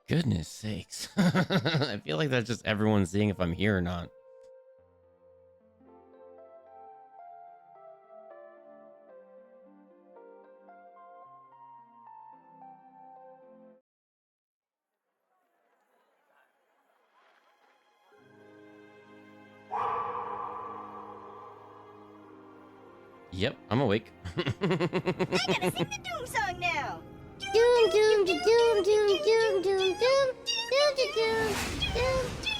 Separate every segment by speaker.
Speaker 1: Goodness sakes. I feel like that's just everyone seeing if I'm here or not. Yep, I'm awake.
Speaker 2: I gotta sing the Doom song now.
Speaker 3: Doom, doom, doom, doom, doom, doom, doom, doom, doom,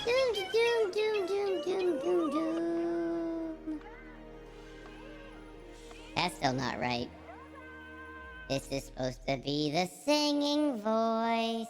Speaker 3: doom, doom, doom, doom, doom, doom. That's still not right. This is supposed to be the singing voice.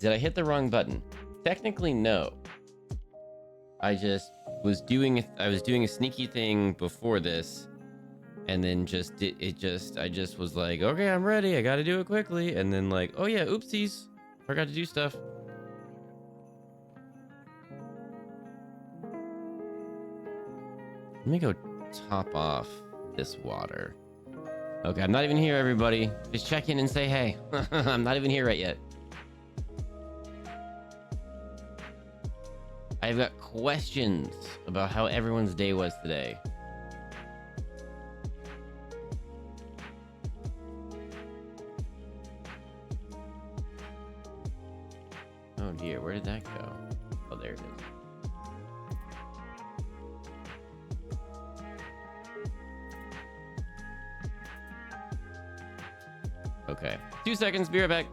Speaker 1: Did I hit the wrong button? Technically, no. I just was doing I was doing a sneaky thing before this, and then I just was like, okay, I'm ready. I got to do it quickly, and then like, oh yeah, oopsies, forgot to do stuff. Let me go top off this water. Okay, I'm not even here, everybody. Just check in and say hey. I'm not even here right yet. I've got questions about how everyone's day was today. Oh dear, where did that go? Oh, there it is. Okay, 2 seconds, be right back.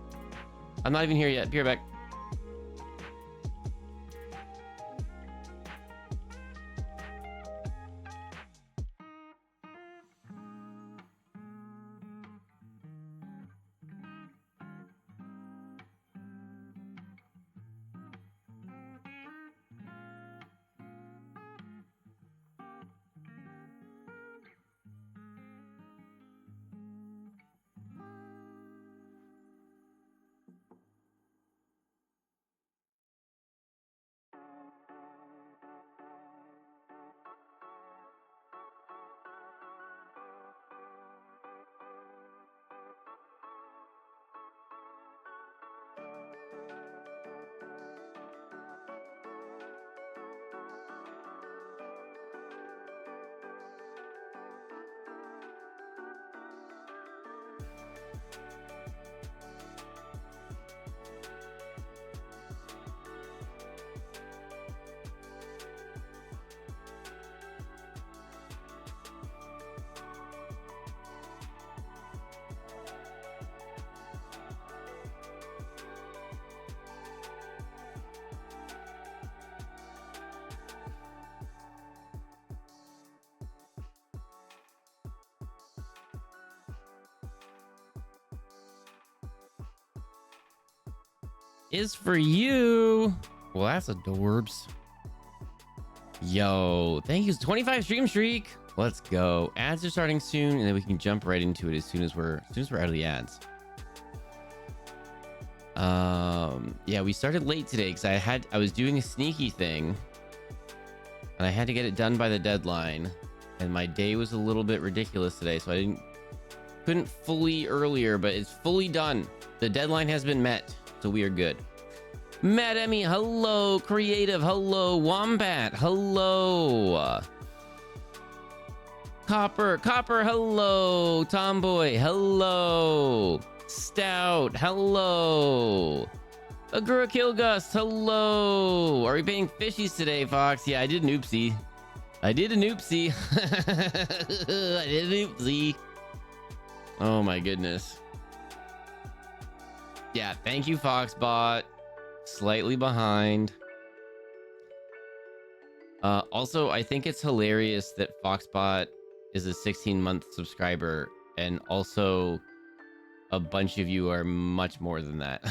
Speaker 1: I'm not even here yet, be right back. Is for you. Well, that's adorbs. Yo, thank you. 25 stream streak. Let's go. Ads are starting soon, and then we can jump right into it as soon as we're out of the ads. Yeah, we started late today because I was doing a sneaky thing, and I had to get it done by the deadline, and my day was a little bit ridiculous today, so I couldn't fully earlier, but it's fully done. The deadline has been met. So we are good. Mad Emmy, hello. Creative, hello. Wombat, hello. Copper, hello. Tomboy, hello. Stout, hello. Agura Kilgust, hello. Are we paying fishies today, Fox? Yeah, I did an oopsie. I did an oopsie. Oh my goodness. Yeah, thank you, Foxbot. Slightly behind. Also, I think it's hilarious that Foxbot is a 16-month subscriber, and also a bunch of you are much more than that.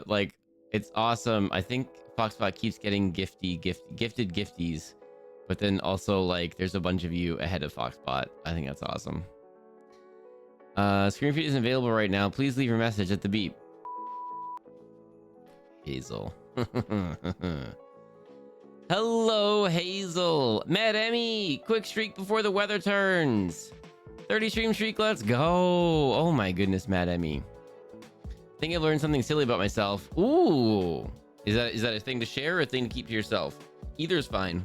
Speaker 1: Like, it's awesome. I think Foxbot keeps getting gifted gifties, but then also like there's a bunch of you ahead of Foxbot. I think that's awesome. Screen feed isn't available right now. Please leave your message at the beep. Hazel. Hello, Hazel. Mad Emmy, quick streak before the weather turns. 30 stream streak, let's go. Oh my goodness, Mad Emmy. I think I've learned something silly about myself. Ooh. Is that a thing to share or a thing to keep to yourself? Either is fine.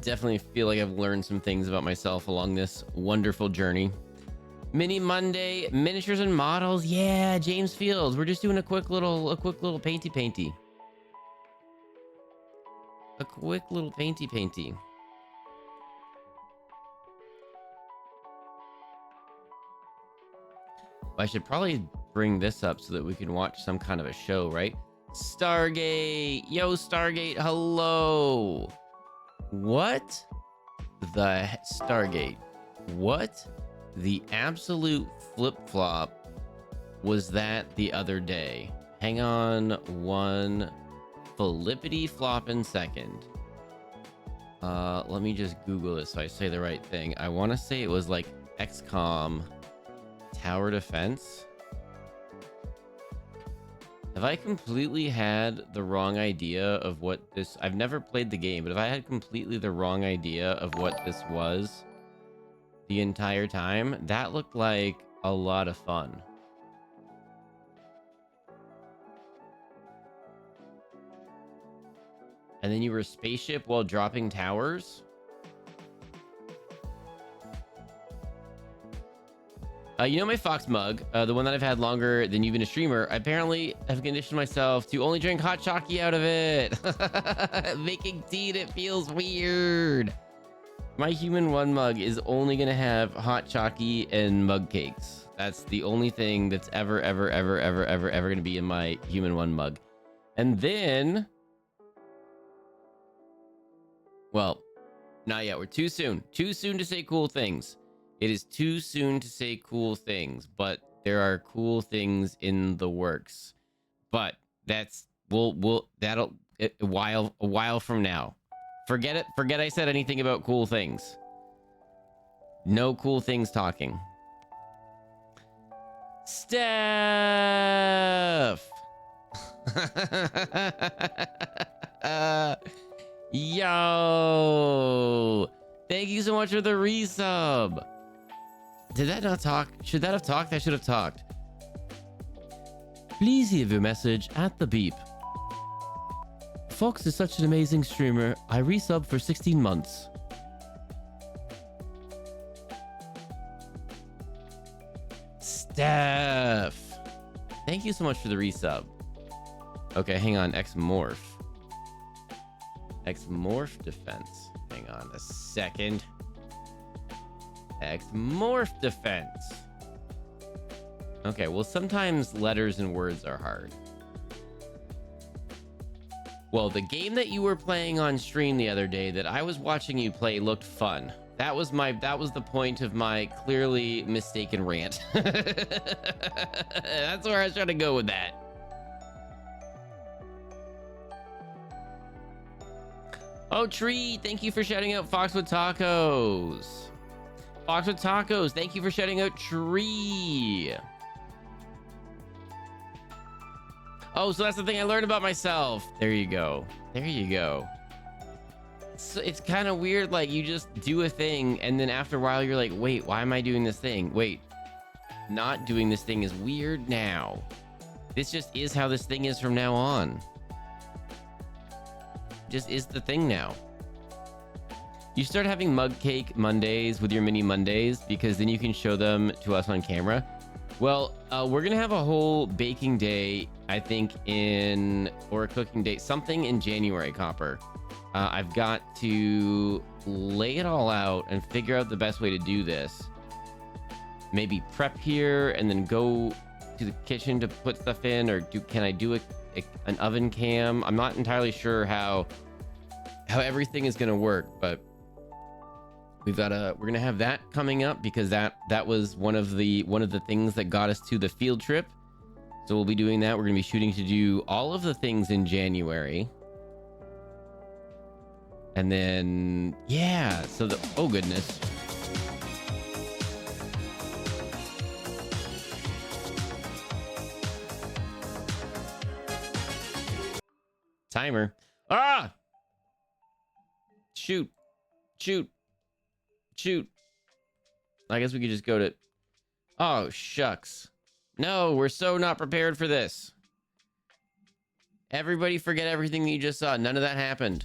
Speaker 1: Definitely feel like I've learned some things about myself along this wonderful journey. Mini Monday, miniatures and models. Yeah, James Fields. We're just doing a quick little painty. A quick little painty. I should probably bring this up so that we can watch some kind of a show, right? Stargate. Yo, Stargate. Hello. What the Stargate? What the absolute flip-flop was that the other day? Hang on one flippity floppin' second. Let me just Google this so I say the right thing. I want to say it was like XCOM Tower Defense. Have I completely had the wrong idea of what this... I've never played the game, but if I had completely the wrong idea of what this was the entire time, that looked like a lot of fun. And then you were a spaceship while dropping towers? You know my Fox mug, the one that I've had longer than you've been a streamer, I apparently have conditioned myself to only drink hot chocky out of it. Making tea, it feels weird. My Human One mug is only going to have hot chocky and mug cakes. That's the only thing that's ever going to be in my Human One mug. And then... Well, not yet. We're too soon. Too soon to say cool things. It is too soon to say cool things, but there are cool things in the works. But that's that'll a while from now. Forget it. Forget I said anything about cool things. No cool things talking. Steph. Yo. Thank you so much for the resub. Did that not talk? Should that have talked? I should have talked. Please leave your message at the beep. Fox is such an amazing streamer. I resub for 16 months. Steph. Thank you so much for the resub. Okay, hang on. X-Morph. X-Morph defense. Hang on a second. X-Morph defense. Okay, well, sometimes letters and words are hard. Well, the game that you were playing on stream the other day that I was watching you play looked fun. That was the point of my clearly mistaken rant. That's where I was trying to go with that. Oh, Tree, thank you for shouting out Fox with Tacos. Fox with Tacos, thank you for shouting out Tree. Oh, so that's the thing I learned about myself. There you go. There you go. So it's kind of weird, like you just do a thing and then after a while you're like, wait, why am I doing this thing? Wait, not doing this thing is weird now. This just is how this thing is from now on. Just is the thing now. You start having mug cake Mondays with your mini Mondays because then you can show them to us on camera. Well, we're gonna have a whole baking day, I think, or a cooking day, something in January, Copper. I've got to lay it all out and figure out the best way to do this. Maybe prep here and then go to the kitchen to put stuff in, or can I do an oven cam? I'm not entirely sure how everything is gonna work, but we're gonna have that coming up because that was one of the things that got us to the field trip. So we'll be doing that. We're gonna be shooting to do all of the things in January. And then, yeah, so oh goodness. Timer. Ah! Shoot. I guess we could just go to... Oh, shucks. No, we're so not prepared for this. Everybody forget everything you just saw. None of that happened.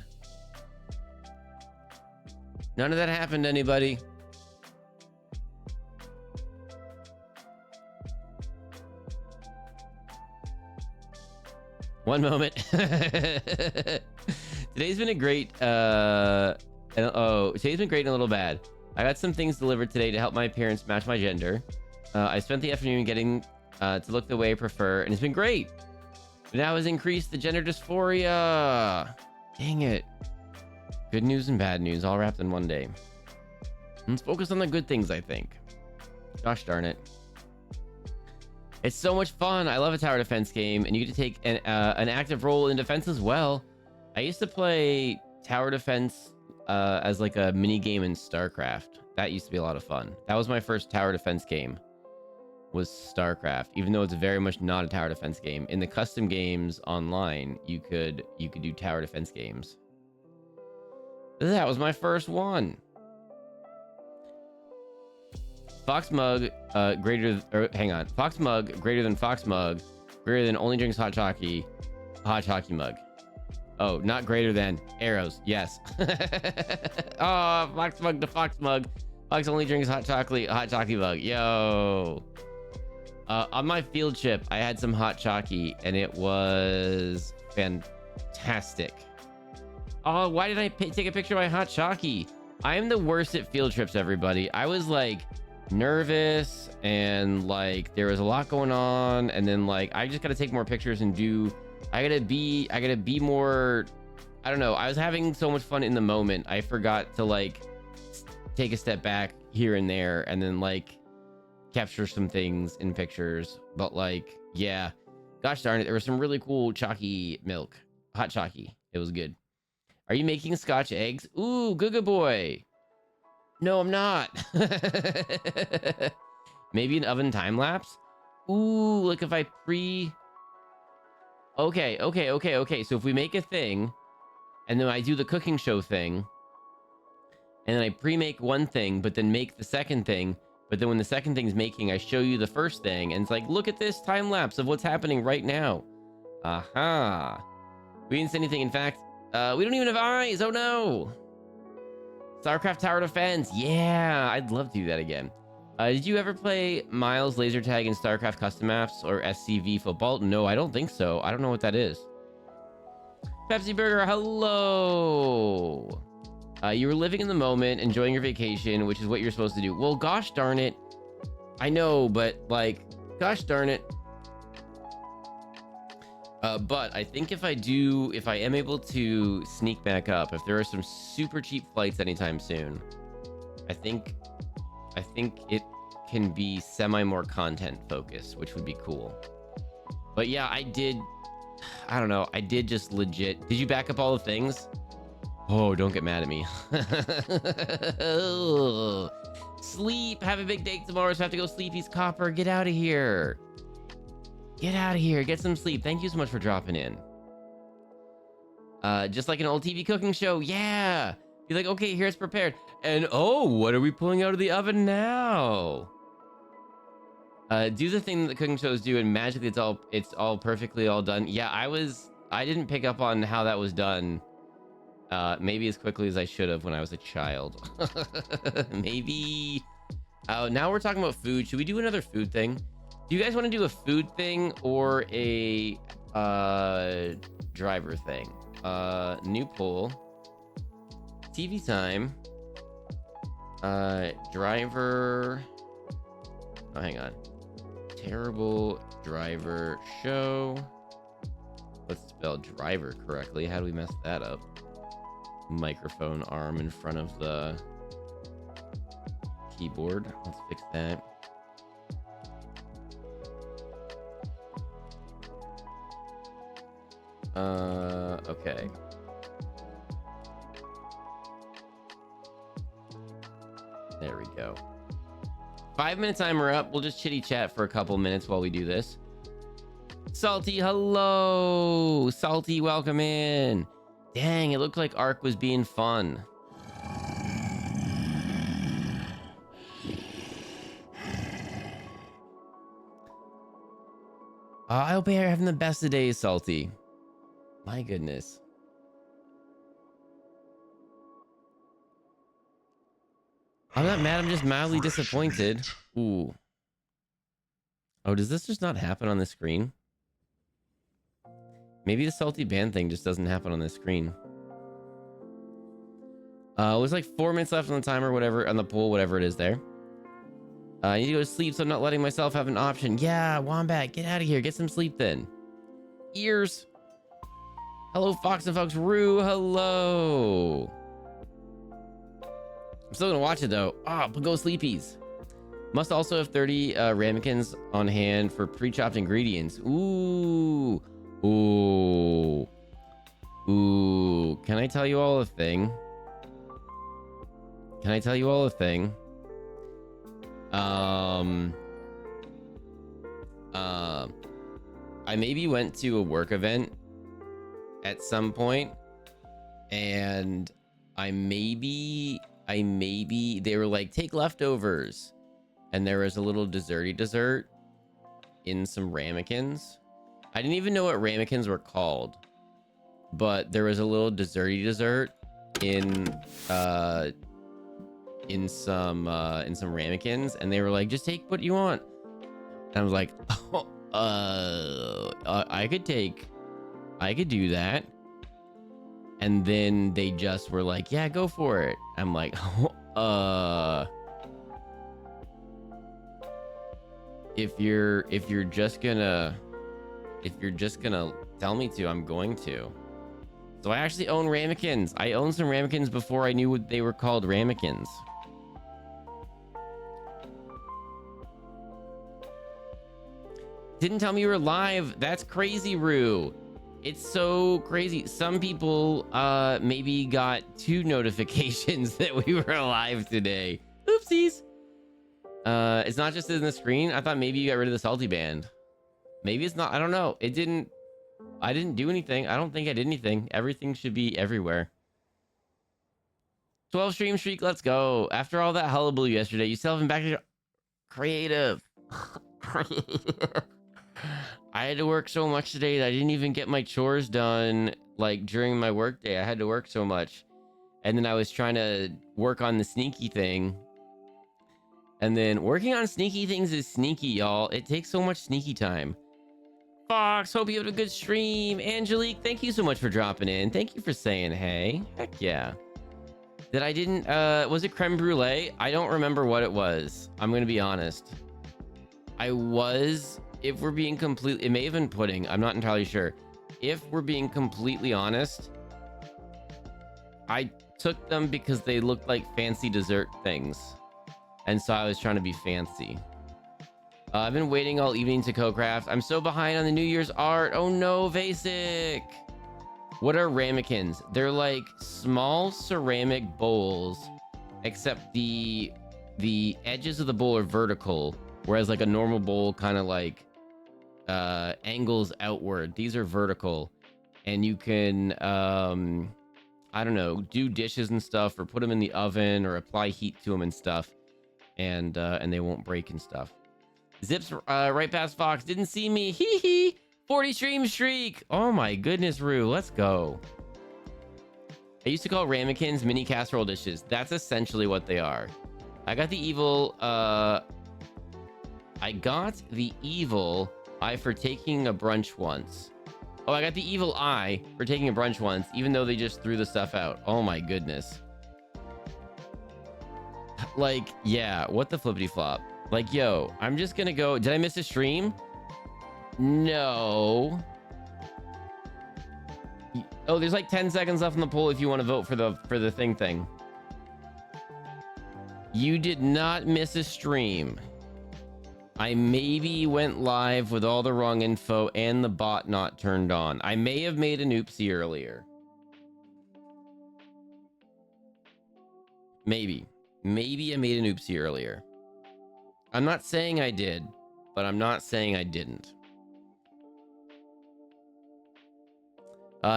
Speaker 1: None of that happened, anybody. One moment. Today's been a great today's been great and a little bad. I got some things delivered today to help my appearance match my gender. I spent the afternoon getting to look the way I prefer, and it's been great. But now has increased the gender dysphoria. Dang it. Good news and bad news all wrapped in one day. Let's focus on the good things, I think. Gosh darn it. It's so much fun. I love a tower defense game, and you get to take an active role in defense as well. I used to play tower defense as like a mini game in StarCraft. That used to be a lot of fun. That was my first tower defense game, was StarCraft, even though it's very much not a tower defense game. In the custom games online, you could do tower defense games. That was my first one. Foxmug Foxmug greater than Foxmug, greater than only drinks hot chockey mug. Oh, not greater than arrows. Yes. Oh, Foxmug to Foxmug. Fox only drinks hot chockey mug. Yo. On my field trip, I had some hot chockey, and it was fantastic. Oh, why did I take a picture of my hot chockey? I am the worst at field trips, everybody. I was like nervous, and like there was a lot going on, and then like I just gotta take more pictures and I gotta be more, I don't know. I was having so much fun in the moment. I forgot to like take a step back here and there and then like capture some things in pictures. But like, yeah, gosh darn it, there was some really cool chalky milk, hot chalky. It was good. Are you making Scotch eggs? Ooh, Guga boy. No, I'm not. Maybe an oven time lapse. Ooh, like if I Okay. So if we make a thing, and then I do the cooking show thing, and then I pre-make one thing, but then make the second thing, but then when the second thing's making, I show you the first thing, and it's like, look at this time lapse of what's happening right now. Aha. We didn't say anything. In fact, we don't even have eyes. Oh no. StarCraft Tower Defense. Yeah, I'd love to do that again. Did you ever play Miles Laser Tag in StarCraft Custom Maps or SCV Football? No, I don't think so. I don't know what that is. Pepsi Burger, hello. You were living in the moment, enjoying your vacation, which is what you're supposed to do. Well, gosh darn it. I know, but like, gosh darn it. But I think if I am able to sneak back up, if there are some super cheap flights anytime soon, I think it can be more content focused, which would be cool. But yeah, I don't know. I did just legit. Did you back up all the things? Oh, don't get mad at me. Sleep. Have a big day tomorrow, so I have to go sleep. He's Copper. Get out of here. Get out of here. Get some sleep. Thank you so much for dropping in. Just like an old TV cooking show. Yeah. Be like, okay, here's prepared. And oh, what are we pulling out of the oven now? Do the thing that the cooking shows do, and magically it's all perfectly all done. Yeah, I didn't pick up on how that was done. Maybe as quickly as I should have when I was a child. Maybe. Oh, now we're talking about food. Should we do another food thing? Do you guys want to do a food thing or a driver thing? New poll. TV time. Driver. Oh, hang on. Terrible driver show. Let's spell driver correctly. How do we mess that up? Microphone arm in front of the keyboard. Let's fix that. Okay. There we go. 5-minute timer up. We'll just chitty chat for a couple minutes while we do this. Salty, hello. Salty, welcome in. Dang, it looked like Ark was being fun. I hope you're having the best of days, Salty. My goodness. I'm not mad, I'm just mildly disappointed. Ooh. Oh, does this just not happen on the screen? Maybe the salty band thing just doesn't happen on the screen. It was like 4 minutes left on the timer, whatever, on the poll, whatever it is there. I need to go to sleep, so I'm not letting myself have an option. Yeah, Wombat, get out of here. Get some sleep then. Ears. Hello, Fox and Fox. Rue, hello. I'm still gonna watch it though. But go sleepies. Must also have 30 ramekins on hand for pre-chopped ingredients. Ooh. Ooh. Ooh. Can I tell you all a thing? Can I tell you all a thing? I maybe went to a work event at some point, and I maybe they were like, take leftovers, and there was a little desserty dessert in some ramekins. I didn't even know what ramekins were called, but there was a little desserty dessert in some ramekins, and they were like, just take what you want. And I was like, I could do that. And then they just were like, yeah, go for it. I'm like, if you're just gonna tell me to, I'm going to. So I actually own ramekins. I owned some ramekins before I knew what they were called ramekins. Didn't tell me you were live. That's crazy, Rue. It's so crazy. Some people maybe got 2 notifications that we were alive today. Oopsies. It's not just in the screen. I thought maybe you got rid of the salty band. Maybe it's not. I don't know. I didn't do anything. I don't think I did anything. Everything should be everywhere. 12 stream streak. Let's go. After all that hullabaloo yesterday, you still haven't back to your creative. I had to work so much today that I didn't even get my chores done, like during my work day. I had to work so much. And then I was trying to work on the sneaky thing. And then working on sneaky things is sneaky, y'all. It takes so much sneaky time. Fox, hope you had a good stream. Angelique, thank you so much for dropping in. Thank you for saying hey. Heck yeah. Was it creme brulee? I don't remember what it was. I'm gonna be honest. If we're being it may have been pudding. I'm not entirely sure. If we're being completely honest, I took them because they looked like fancy dessert things. And so I was trying to be fancy. I've been waiting all evening to co-craft. I'm so behind on the New Year's art. Oh no, Vasic. What are ramekins? They're like small ceramic bowls, except the edges of the bowl are vertical, whereas like a normal bowl kind of like angles outward. These are vertical, and you can I don't know, do dishes and stuff, or put them in the oven, or apply heat to them and stuff, and they won't break and stuff. Zips right past Fox. Didn't see me. Hee hee. 40 stream streak. Oh my goodness, Rue. Let's go. I used to call ramekins mini casserole dishes. That's essentially what they are. I got the evil eye for taking a brunch once. Oh, I got the evil eye for taking a brunch once, even though they just threw the stuff out. Oh my goodness. Like, yeah, what the flippity flop. Like, yo, I'm just gonna go. Did I miss a stream? No. Oh, there's like 10 seconds left on the poll if you want to vote for the thing. You did not miss a stream. I maybe went live with all the wrong info and the bot not turned on. I may have made an oopsie earlier. Maybe I made an oopsie earlier. I'm not saying I did, but I'm not saying I didn't.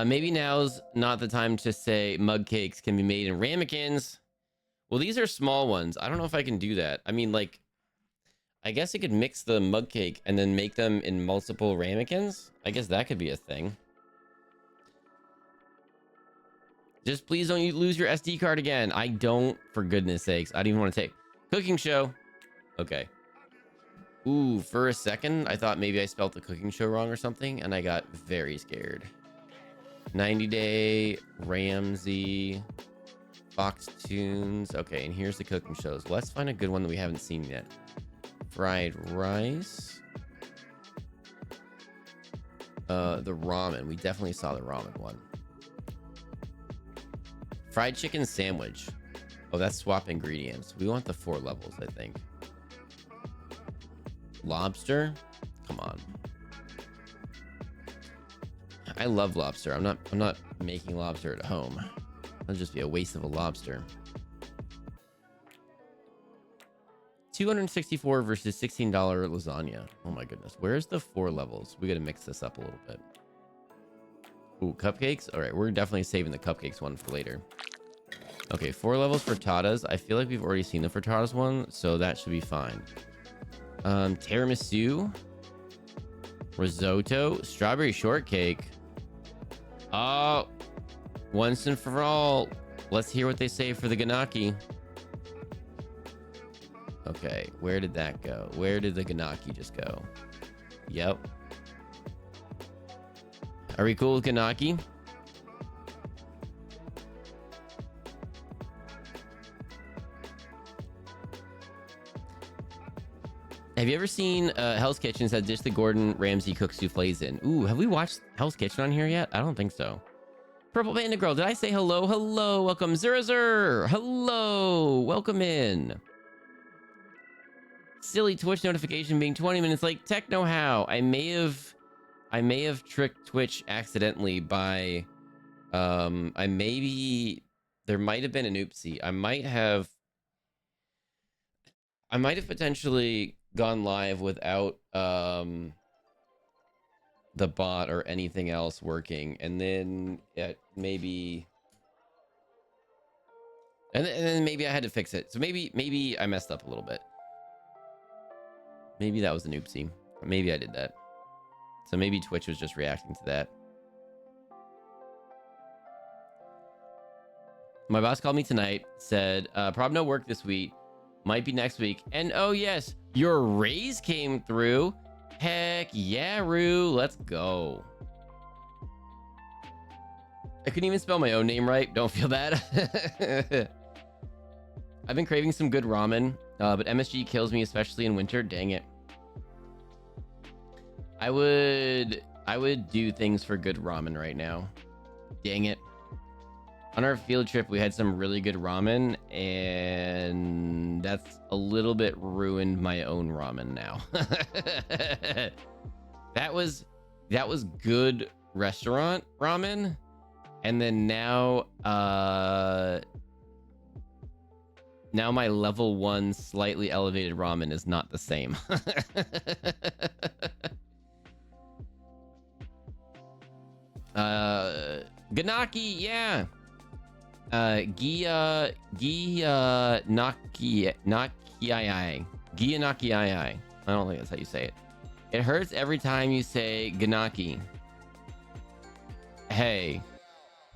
Speaker 1: Maybe now's not the time to say mug cakes can be made in ramekins. Well, these are small ones. I don't know if I can do that. I mean, like, I guess I could mix the mug cake and then make them in multiple ramekins. I guess that could be a thing. Just please don't lose your SD card again. I don't, for goodness sakes. I don't even want to take cooking show. Okay. Ooh, for a second, I thought maybe I spelled the cooking show wrong or something, and I got very scared. 90 Day, Ramsey, Fox Tunes. Okay, and here's the cooking shows. Let's find a good one that we haven't seen yet. Fried rice. The ramen. We definitely saw the ramen one. Fried chicken sandwich. Oh, that's swap ingredients. We want the 4 levels, I think. Lobster. Come on. I love lobster. I'm not making lobster at home. That'll just be a waste of a lobster. 264 versus $16 lasagna. Oh my goodness. Where's the 4 levels? We gotta mix this up a little bit. Ooh, cupcakes. All right, we're definitely saving the cupcakes one for later. Okay, 4 levels for frittatas. I feel like we've already seen the frittatas one, so that should be fine. Tiramisu, risotto, strawberry shortcake. Oh, once and for all, let's hear what they say for the ganaki. Okay, where did that go? Where did the ganaki just go? Yep. Are we cool with ganaki? Have you ever seen Hell's Kitchen's that dish that Gordon Ramsay cooks souffles in? Ooh, have we watched Hell's Kitchen on here yet? I don't think so. Purple Panda Girl, did I say hello? Hello, welcome. Zur. Hello, welcome in. Silly Twitch notification being 20 minutes late. Techno how? I may have tricked Twitch accidentally by there might have been an oopsie. I might have potentially gone live without the bot or anything else working, and then it maybe and then maybe I had to fix it. So maybe I messed up a little bit. Maybe that was an oopsie. Maybe I did that. So maybe Twitch was just reacting to that. My boss called me tonight, said, prob no work this week. Might be next week. And oh yes, your raise came through. Heck yeah, Rue. Let's go. I couldn't even spell my own name right. Don't feel bad. I've been craving some good ramen, but MSG kills me, especially in winter. Dang it. I would do things for good ramen right now. Dang it. On our field trip, we had some really good ramen, and that's a little bit ruined my own ramen now. That was good restaurant ramen, and then now my level 1 slightly elevated ramen is not the same. Ganaki, yeah. Gia Nakiai. Gia Nakiai. I don't think that's how you say it. It hurts every time you say Ganaki. Hey,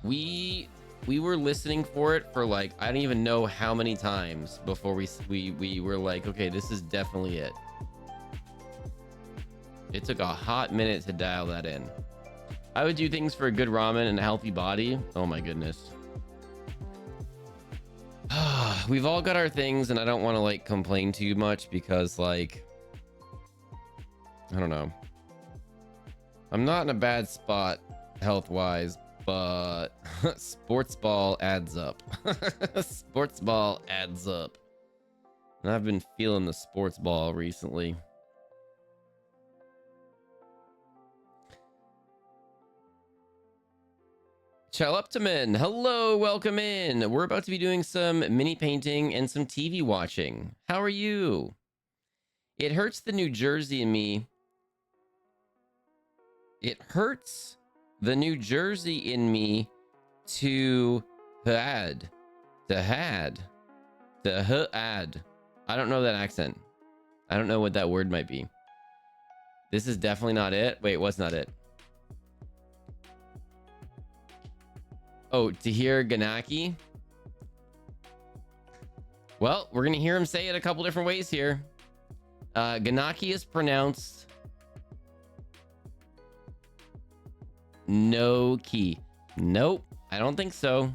Speaker 1: we were listening for it for like I don't even know how many times before we were like, okay, this is definitely it. It took a hot minute to dial that in. I would do things for a good ramen and a healthy body. Oh my goodness. we've all got our things, and I don't want to like complain too much because like I don't know. I'm not in a bad spot health-wise, but sports ball adds up. Sports ball adds up. And I've been feeling the sports ball recently. Chaluptaman, hello, welcome in. We're about to be doing some mini painting and some TV watching. How are you? It hurts the New Jersey in me. It hurts the New Jersey in me to add. I don't know that accent. I don't know what that word might be. This is definitely not it. Wait, what's not it? Oh, to hear Ganaki. Well, we're gonna hear him say it a couple different ways here. Ganaki is pronounced no key. Nope, I don't think so.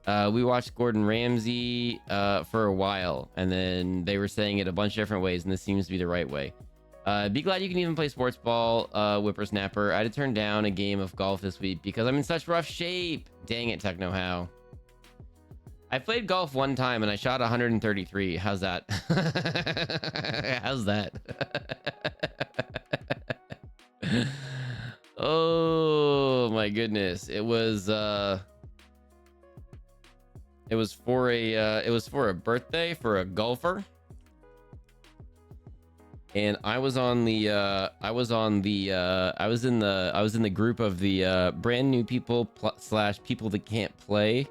Speaker 1: We watched Gordon Ramsay for a while, and then they were saying it a bunch of different ways, and this seems to be the right way. Be glad you can even play sports ball, whippersnapper. I had to turn down a game of golf this week because I'm in such rough shape. Dang it, Techno How. I played golf one time and I shot 133. How's that? How's that? Oh my goodness. It was for a birthday for a golfer. And I was in the group of the brand new people slash people that can't play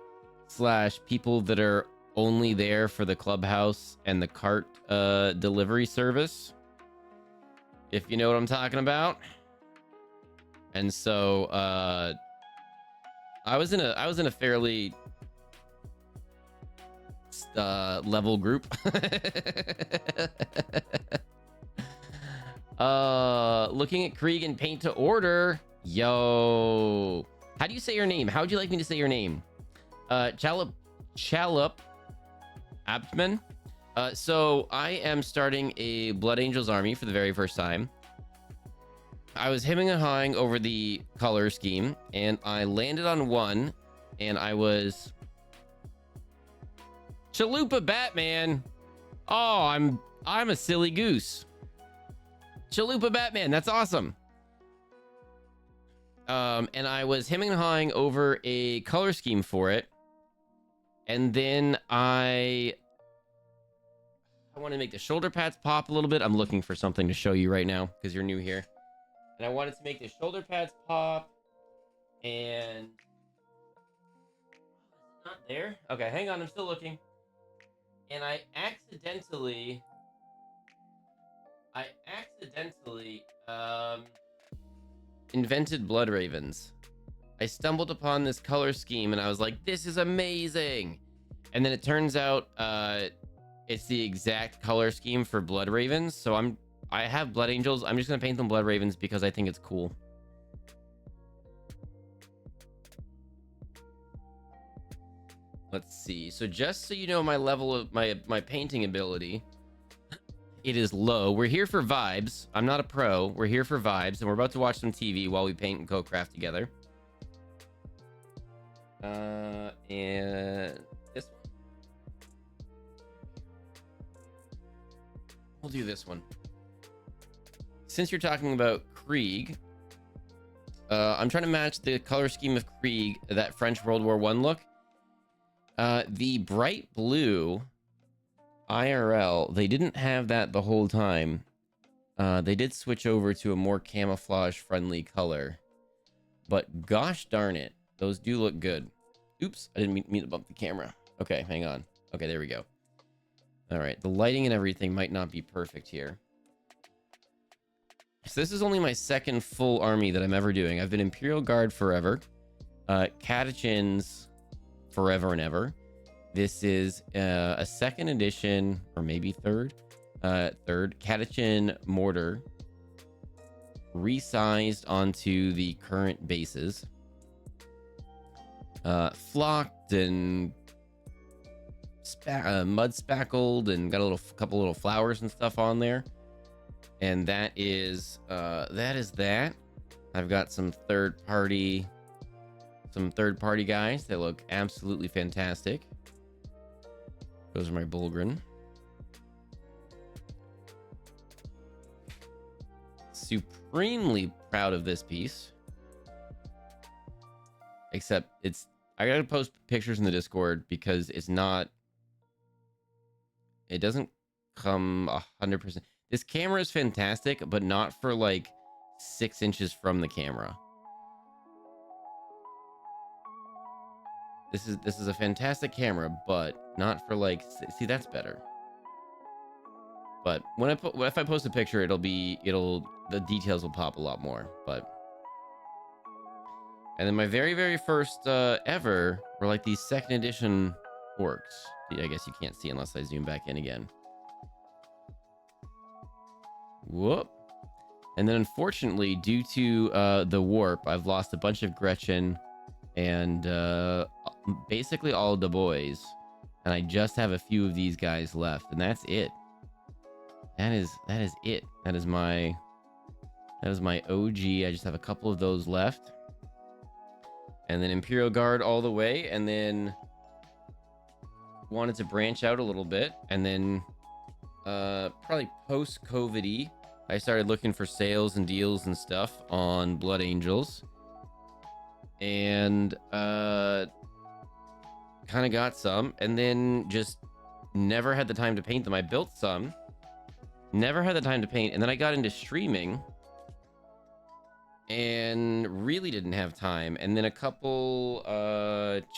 Speaker 1: slash people that are only there for the clubhouse and the cart delivery service, if you know what I'm talking about. And so I was in a fairly level group. Looking at Krieg and paint to order. Yo, how do you say your name? How would you like me to say your name? Chalup Abtman. So I am starting a Blood Angels army for the very first time. I was hemming and hawing over the color scheme, and I landed on one, and I was Chalupa Batman. Oh, I'm a silly goose. Chalupa Batman, that's awesome. And I was hemming and hawing over a color scheme for it, and then I want to make the shoulder pads pop a little bit. I'm looking for something to show you right now because you're new here, and I wanted to make the shoulder pads pop, and not there. Okay, hang on, I'm still looking. And I accidentally invented blood ravens. I stumbled upon this color scheme and I was like, this is amazing. And then it turns out it's the exact color scheme for blood ravens. So I have blood angels. I'm just gonna paint them blood ravens because I think it's cool. Let's see. So just so you know my level of my painting ability, it is low. We're here for vibes. I'm not a pro. We're here for vibes, and we're about to watch some TV while we paint and co-craft together. And this one. We'll do this one. Since you're talking about Krieg, I'm trying to match the color scheme of Krieg, that French World War I look. The bright blue IRL, they didn't have that the whole time. They did switch over to a more camouflage friendly color, but gosh darn it, those do look good. Oops, I didn't mean to bump the camera. Okay, hang on. Okay, there we go. All right, the lighting and everything might not be perfect here. So this is only my second full army that I'm ever doing. I've been Imperial Guard forever, Catechins forever and ever. This is a second edition, or maybe third Catechin mortar resized onto the current bases, flocked and mud spackled and got a couple little flowers and stuff on there. And that is that. I've got some third party guys that look absolutely fantastic. Those are my Bulgren. Supremely proud of this piece. Except I gotta post pictures in the Discord because it doesn't come 100%. This camera is fantastic, but not for like 6 inches from the camera. This is a fantastic camera, but not for like, see, that's better. But if I post a picture, the details will pop a lot more. But and then my very, very first ever were like these 2nd edition orcs. I guess you can't see unless I zoom back in again. Whoop. And then unfortunately, due to the warp, I've lost a bunch of Gretchen and basically all of the boys. And I just have a few of these guys left, and that's it. That is it. That is my OG. I just have a couple of those left. And then Imperial Guard all the way, and then wanted to branch out a little bit, and then probably post-COVID-y, I started looking for sales and deals and stuff on Blood Angels, and kind of got some, and then just never had the time to paint them. I built some, never had the time to paint, and then I got into streaming and really didn't have time. And then a couple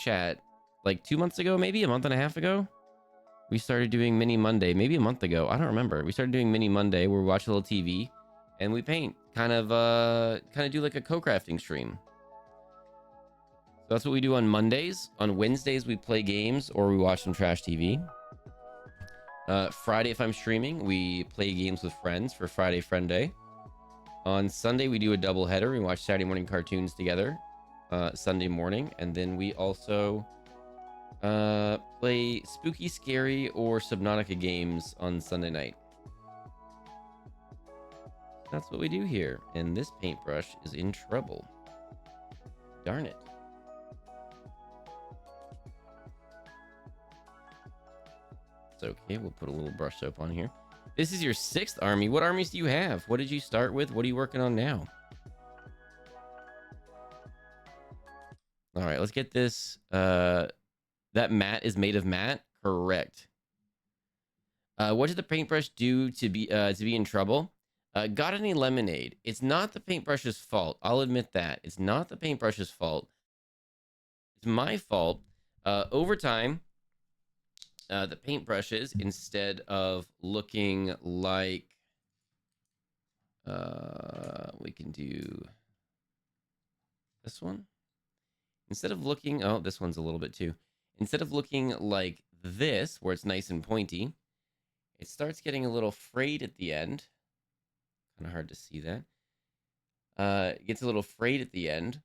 Speaker 1: chat like 2 months ago, maybe a month and a half ago, we started doing Mini Monday. Maybe a month ago, I don't remember. We started doing Mini Monday where we watch a little TV and we paint, kind of do like a co-crafting stream. So that's what we do on Mondays. On Wednesdays we play games or we watch some trash TV. Friday, if I'm streaming, we play games with friends for Friday Friend Day. On Sunday, we do a double header. We watch Saturday morning cartoons together Sunday morning. And then we also play Spooky, Scary, or Subnautica games on Sunday night. That's what we do here. And this paintbrush is in trouble. Darn it. It's okay. We'll put a little brush soap on here. This is your 6th army. What armies do you have? What did you start with? What are you working on now? All right, let's get this. That mat is made of matte. Correct. What did the paintbrush do to be in trouble? Got any lemonade? It's not the paintbrush's fault. I'll admit that. It's not the paintbrush's fault. It's my fault. Over time, the paintbrushes, instead of looking like we can do this one. Instead of looking, oh, this one's a little bit too. Instead of looking like this, where it's nice and pointy, it starts getting a little frayed at the end. Kind of hard to see that. It gets a little frayed at the end,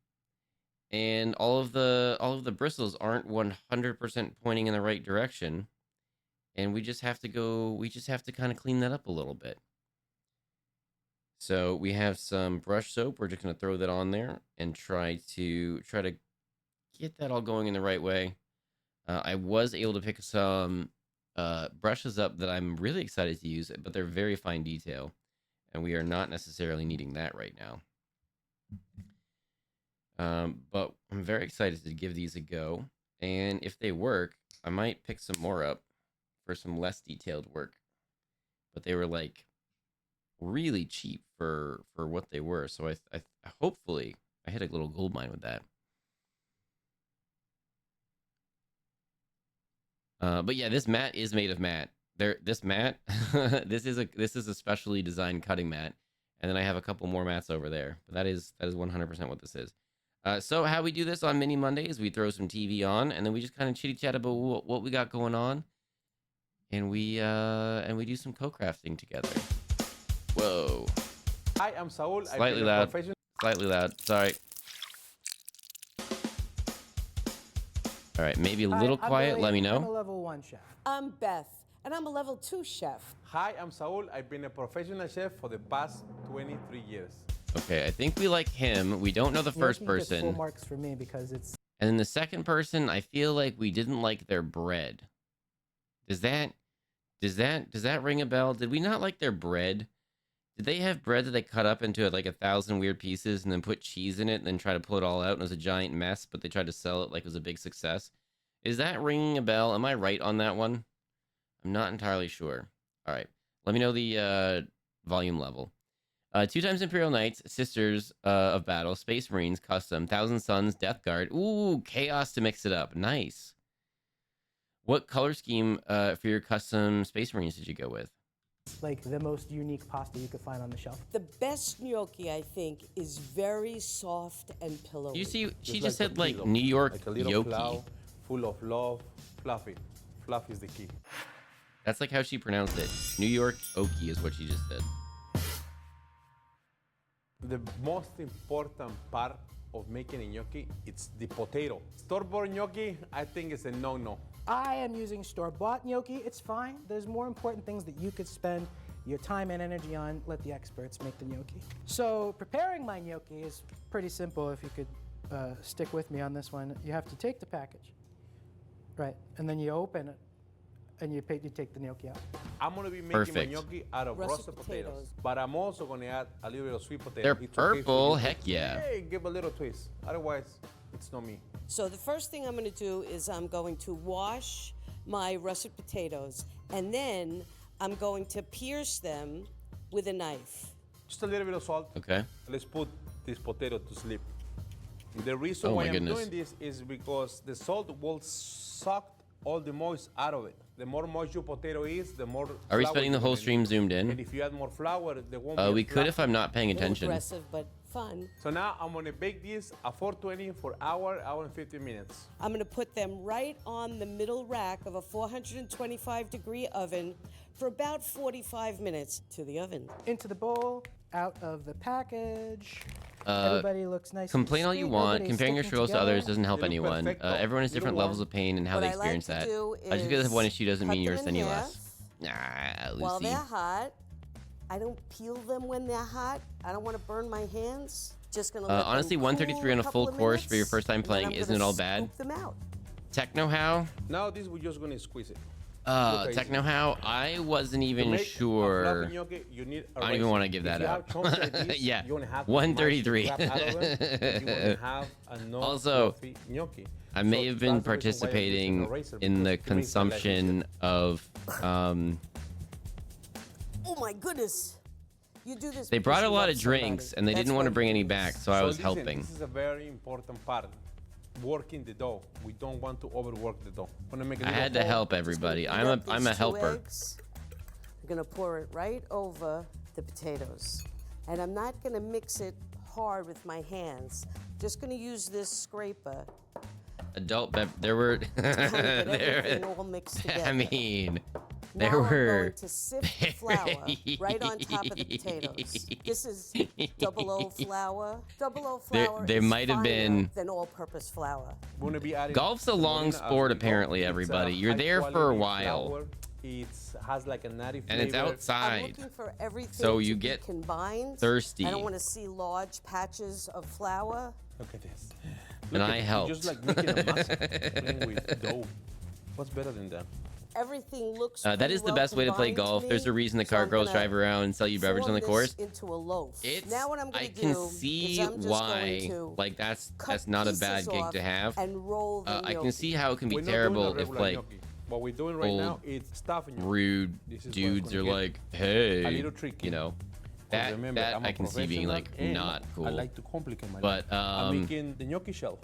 Speaker 1: and all of the bristles aren't 100% pointing in the right direction. And we just have to kind of clean that up a little bit. So we have some brush soap. We're just going to throw that on there and try to get that all going in the right way. I was able to pick some brushes up that I'm really excited to use, but they're very fine detail, and we are not necessarily needing that right now. But I'm very excited to give these a go, and if they work, I might pick some more up for some less detailed work. But they were like really cheap for what they were, so I hopefully I hit a little gold mine with that. But yeah, this mat is made of matte. This mat, this is a specially designed cutting mat, and then I have a couple more mats over there. But that is 100% what this is. So how we do this on Mini Monday is we throw some TV on, and then we just kind of chitty chat about what we got going on, and we do some co-crafting together. Whoa!
Speaker 4: I am Saul.
Speaker 1: Slightly loud. Slightly loud. Sorry. All right, maybe a
Speaker 4: Hi,
Speaker 1: little
Speaker 4: I'm
Speaker 1: quiet.
Speaker 4: Billy.
Speaker 1: Let me
Speaker 4: I'm a
Speaker 1: know.
Speaker 4: level 1 chef.
Speaker 5: I'm Beth, and I'm a level 2 chef.
Speaker 6: Hi, I'm Saul. I've been a professional chef for the past 23 years.
Speaker 1: Okay, I think we like him. We don't know the first
Speaker 4: Gnocchi gets full
Speaker 1: person.
Speaker 4: marks for me because it's
Speaker 1: And then the second person, I feel like we didn't like their bread. Does that ring a bell? Did we not like their bread? Did they have bread that they cut up into like 1,000 weird pieces and then put cheese in it and then try to pull it all out and it was a giant mess, but they tried to sell it like it was a big success? Is that ringing a bell? Am I right on that one? I'm not entirely sure. All right, let me know the volume level. 2 times Imperial Knights, Sisters of Battle, Space Marines, Custom, Thousand Suns, Death Guard. Ooh, Chaos to mix it up. Nice. What color scheme for your custom Space Marines did you go with?
Speaker 4: like the most unique pasta you could find on the shelf.
Speaker 5: The best gnocchi, I think, is very soft and pillowy.
Speaker 1: You see, she
Speaker 6: Just
Speaker 1: just
Speaker 6: like
Speaker 1: said like
Speaker 6: tortillas,
Speaker 1: New York
Speaker 6: like a little
Speaker 1: gnocchi.
Speaker 6: cloud, full of love, fluffy. Fluff is the key.
Speaker 1: That's like how she pronounced it. New York okie is what she just said.
Speaker 6: The most important part of making a gnocchi, it's the potato. Store-bought gnocchi, I think it's a no-no.
Speaker 4: I am using store-bought gnocchi. It's fine. There's more important things that you could spend your time and energy on. Let the experts make the gnocchi. So preparing my gnocchi is pretty simple. If you could stick with me on this one, you have to take the package, right, and then you open it, and you take the gnocchi out.
Speaker 6: I'm gonna be making
Speaker 1: Perfect.
Speaker 6: my gnocchi out of
Speaker 5: Russet
Speaker 6: roasted potatoes,
Speaker 5: potatoes.
Speaker 6: but I'm also gonna add a little bit of sweet potato.
Speaker 1: They're
Speaker 6: It's okay for
Speaker 1: purple,
Speaker 6: you.
Speaker 1: heck yeah.
Speaker 6: Hey, give a little twist. Otherwise, it's not me.
Speaker 5: So the first thing I'm going to do is I'm going to wash my russet potatoes, and then I'm going to pierce them with a knife.
Speaker 6: Just a little bit of salt.
Speaker 1: Okay.
Speaker 6: Let's put this potato to sleep. The reason
Speaker 1: Oh
Speaker 6: why
Speaker 1: my
Speaker 6: I'm
Speaker 1: goodness.
Speaker 6: doing this is because the salt will suck all the moist out of it. The more moist your potato is, the more
Speaker 1: Are we
Speaker 6: flour
Speaker 1: spending the
Speaker 6: you're
Speaker 1: whole
Speaker 6: gonna
Speaker 1: stream
Speaker 6: need.
Speaker 1: zoomed
Speaker 6: And
Speaker 1: in?
Speaker 6: if you add more flour, there won't be
Speaker 1: We
Speaker 6: as
Speaker 1: could if
Speaker 6: fluffy.
Speaker 1: I'm not paying
Speaker 5: A little
Speaker 1: attention.
Speaker 5: aggressive, but fun.
Speaker 6: So now I'm gonna bake this at 420 for hour and 50 minutes.
Speaker 5: I'm going to put them right on the middle rack of a 425-degree oven for about 45 minutes to the oven.
Speaker 4: Into the bowl, out of the package. Everybody looks nice.
Speaker 1: Complain
Speaker 4: and
Speaker 1: all you
Speaker 4: sweet.
Speaker 1: want.
Speaker 4: Everybody's
Speaker 1: Comparing your
Speaker 4: sticking
Speaker 1: struggles to others
Speaker 4: together.
Speaker 1: doesn't help
Speaker 6: They look
Speaker 1: anyone.
Speaker 6: perfecto.
Speaker 1: Everyone has
Speaker 6: Little
Speaker 1: different levels
Speaker 6: warm.
Speaker 1: of pain and how
Speaker 5: What
Speaker 1: they
Speaker 5: I like
Speaker 1: experience
Speaker 5: to
Speaker 1: that.
Speaker 5: do
Speaker 1: Just because
Speaker 5: is
Speaker 1: one issue doesn't
Speaker 5: cut
Speaker 1: mean
Speaker 5: them
Speaker 1: yours
Speaker 5: in
Speaker 1: any
Speaker 5: half.
Speaker 1: less. Nah,
Speaker 5: While
Speaker 1: Lucy.
Speaker 5: they're hot, I don't peel them when they're hot. I don't want to burn my hands. Just gonna let them
Speaker 1: Honestly, 133 on a
Speaker 5: cool
Speaker 1: full
Speaker 5: couple of
Speaker 1: course for your
Speaker 5: minutes,
Speaker 1: first time
Speaker 5: and then
Speaker 1: playing
Speaker 5: I'm
Speaker 1: isn't
Speaker 5: gonna
Speaker 1: at all bad.
Speaker 5: scoop them out.
Speaker 1: Techno how?
Speaker 6: Now this, we're just gonna squeeze it. Look easy.
Speaker 1: Techno how? I wasn't
Speaker 6: To
Speaker 1: even
Speaker 6: make a
Speaker 1: sure.
Speaker 6: fluffy gnocchi, you need a
Speaker 1: I don't even
Speaker 6: razor.
Speaker 1: wanna give that
Speaker 6: If you
Speaker 1: up.
Speaker 6: have chunks like this,
Speaker 1: Yeah,
Speaker 6: you only have
Speaker 1: 133.
Speaker 6: to grab out of them, you won't have a no
Speaker 1: Also,
Speaker 6: fluffy gnocchi.
Speaker 1: I may
Speaker 6: So
Speaker 1: have been
Speaker 6: that's the reason why I'm using
Speaker 1: participating
Speaker 6: a razor,
Speaker 1: in the
Speaker 6: because to make it less
Speaker 1: consumption of.
Speaker 5: Oh my goodness! You do this.
Speaker 1: They
Speaker 5: because
Speaker 1: brought a
Speaker 5: you
Speaker 1: lot
Speaker 5: love
Speaker 1: of drinks
Speaker 5: somebody.
Speaker 1: and they
Speaker 5: That's
Speaker 1: didn't want to
Speaker 5: why
Speaker 1: bring
Speaker 5: you
Speaker 1: any
Speaker 5: do
Speaker 1: back,
Speaker 5: this.
Speaker 1: so I was
Speaker 6: listen,
Speaker 1: helping.
Speaker 6: This is a very important part. Working the dough. We don't want to overwork the dough. Want to make a
Speaker 1: I
Speaker 6: little
Speaker 1: had to
Speaker 6: hole.
Speaker 1: help
Speaker 5: Just
Speaker 1: everybody.
Speaker 5: gonna
Speaker 1: I'm
Speaker 5: beat
Speaker 1: a
Speaker 5: up
Speaker 1: I'm
Speaker 5: these
Speaker 1: a
Speaker 5: 2
Speaker 1: helper.
Speaker 5: eggs. I'm gonna pour it right over the potatoes, and I'm not gonna mix it hard with my hands. Just gonna use this scraper.
Speaker 1: Adult there were
Speaker 5: Kind of get
Speaker 1: there.
Speaker 5: everything all mixed together.
Speaker 1: I mean,
Speaker 5: Now
Speaker 1: there
Speaker 5: I'm
Speaker 1: were.
Speaker 5: going to sift the flour right on top of the potatoes. This is double O flour. Double O
Speaker 1: There-
Speaker 5: flour
Speaker 1: there
Speaker 5: is
Speaker 1: might have
Speaker 5: finer
Speaker 1: been-
Speaker 5: than all-purpose flour.
Speaker 6: We're gonna be adding
Speaker 1: Golf's a long
Speaker 6: semolina as
Speaker 1: sport,
Speaker 6: we go.
Speaker 1: apparently,
Speaker 6: It's a
Speaker 1: everybody. You're
Speaker 6: high
Speaker 1: there for a
Speaker 6: quality
Speaker 1: while.
Speaker 6: flour. It has like a nutty flavor.
Speaker 1: And it's
Speaker 5: I'm
Speaker 1: outside.
Speaker 5: looking for everything
Speaker 1: So you
Speaker 5: to be
Speaker 1: get
Speaker 5: combined.
Speaker 1: thirsty.
Speaker 5: I don't want to see large patches of flour.
Speaker 6: Look at this.
Speaker 1: And
Speaker 6: Look
Speaker 1: I
Speaker 6: at it.
Speaker 1: helped.
Speaker 6: Just like making a massive playing with dough. What's better than that?
Speaker 5: Everything looks
Speaker 1: That
Speaker 5: pretty
Speaker 1: is the
Speaker 5: well
Speaker 1: best way to play
Speaker 5: combined
Speaker 1: golf.
Speaker 5: me,
Speaker 1: There's a reason the
Speaker 5: so
Speaker 1: car
Speaker 5: I'm
Speaker 1: girls
Speaker 5: gonna
Speaker 1: drive around and sell you beverage on the
Speaker 5: form
Speaker 1: course.
Speaker 5: this into a loaf.
Speaker 1: It's
Speaker 5: Now what I'm
Speaker 1: I
Speaker 5: going to
Speaker 1: can
Speaker 5: do
Speaker 1: see
Speaker 5: is I'm just
Speaker 1: why
Speaker 5: going to
Speaker 1: like that's
Speaker 5: cut
Speaker 1: not a
Speaker 5: pieces
Speaker 1: bad gig
Speaker 5: off
Speaker 1: to have.
Speaker 5: and roll the
Speaker 1: I can
Speaker 5: gnocchi.
Speaker 1: see how it can be
Speaker 6: We're not doing a
Speaker 1: terrible if
Speaker 6: regular
Speaker 1: like
Speaker 6: gnocchi. What we're doing right now
Speaker 1: old,
Speaker 6: is stuffing gnocchi.
Speaker 1: rude
Speaker 6: This is what it's
Speaker 1: dudes
Speaker 6: gonna
Speaker 1: are
Speaker 6: get.
Speaker 1: like, hey,
Speaker 6: A little tricky.
Speaker 1: you know,
Speaker 6: 'Cause
Speaker 1: that
Speaker 6: remember,
Speaker 1: that
Speaker 6: I'm a
Speaker 1: I can see being like
Speaker 6: professional and
Speaker 1: not cool.
Speaker 6: I like to complicate my
Speaker 1: But,
Speaker 6: life. I'm making the gnocchi shell.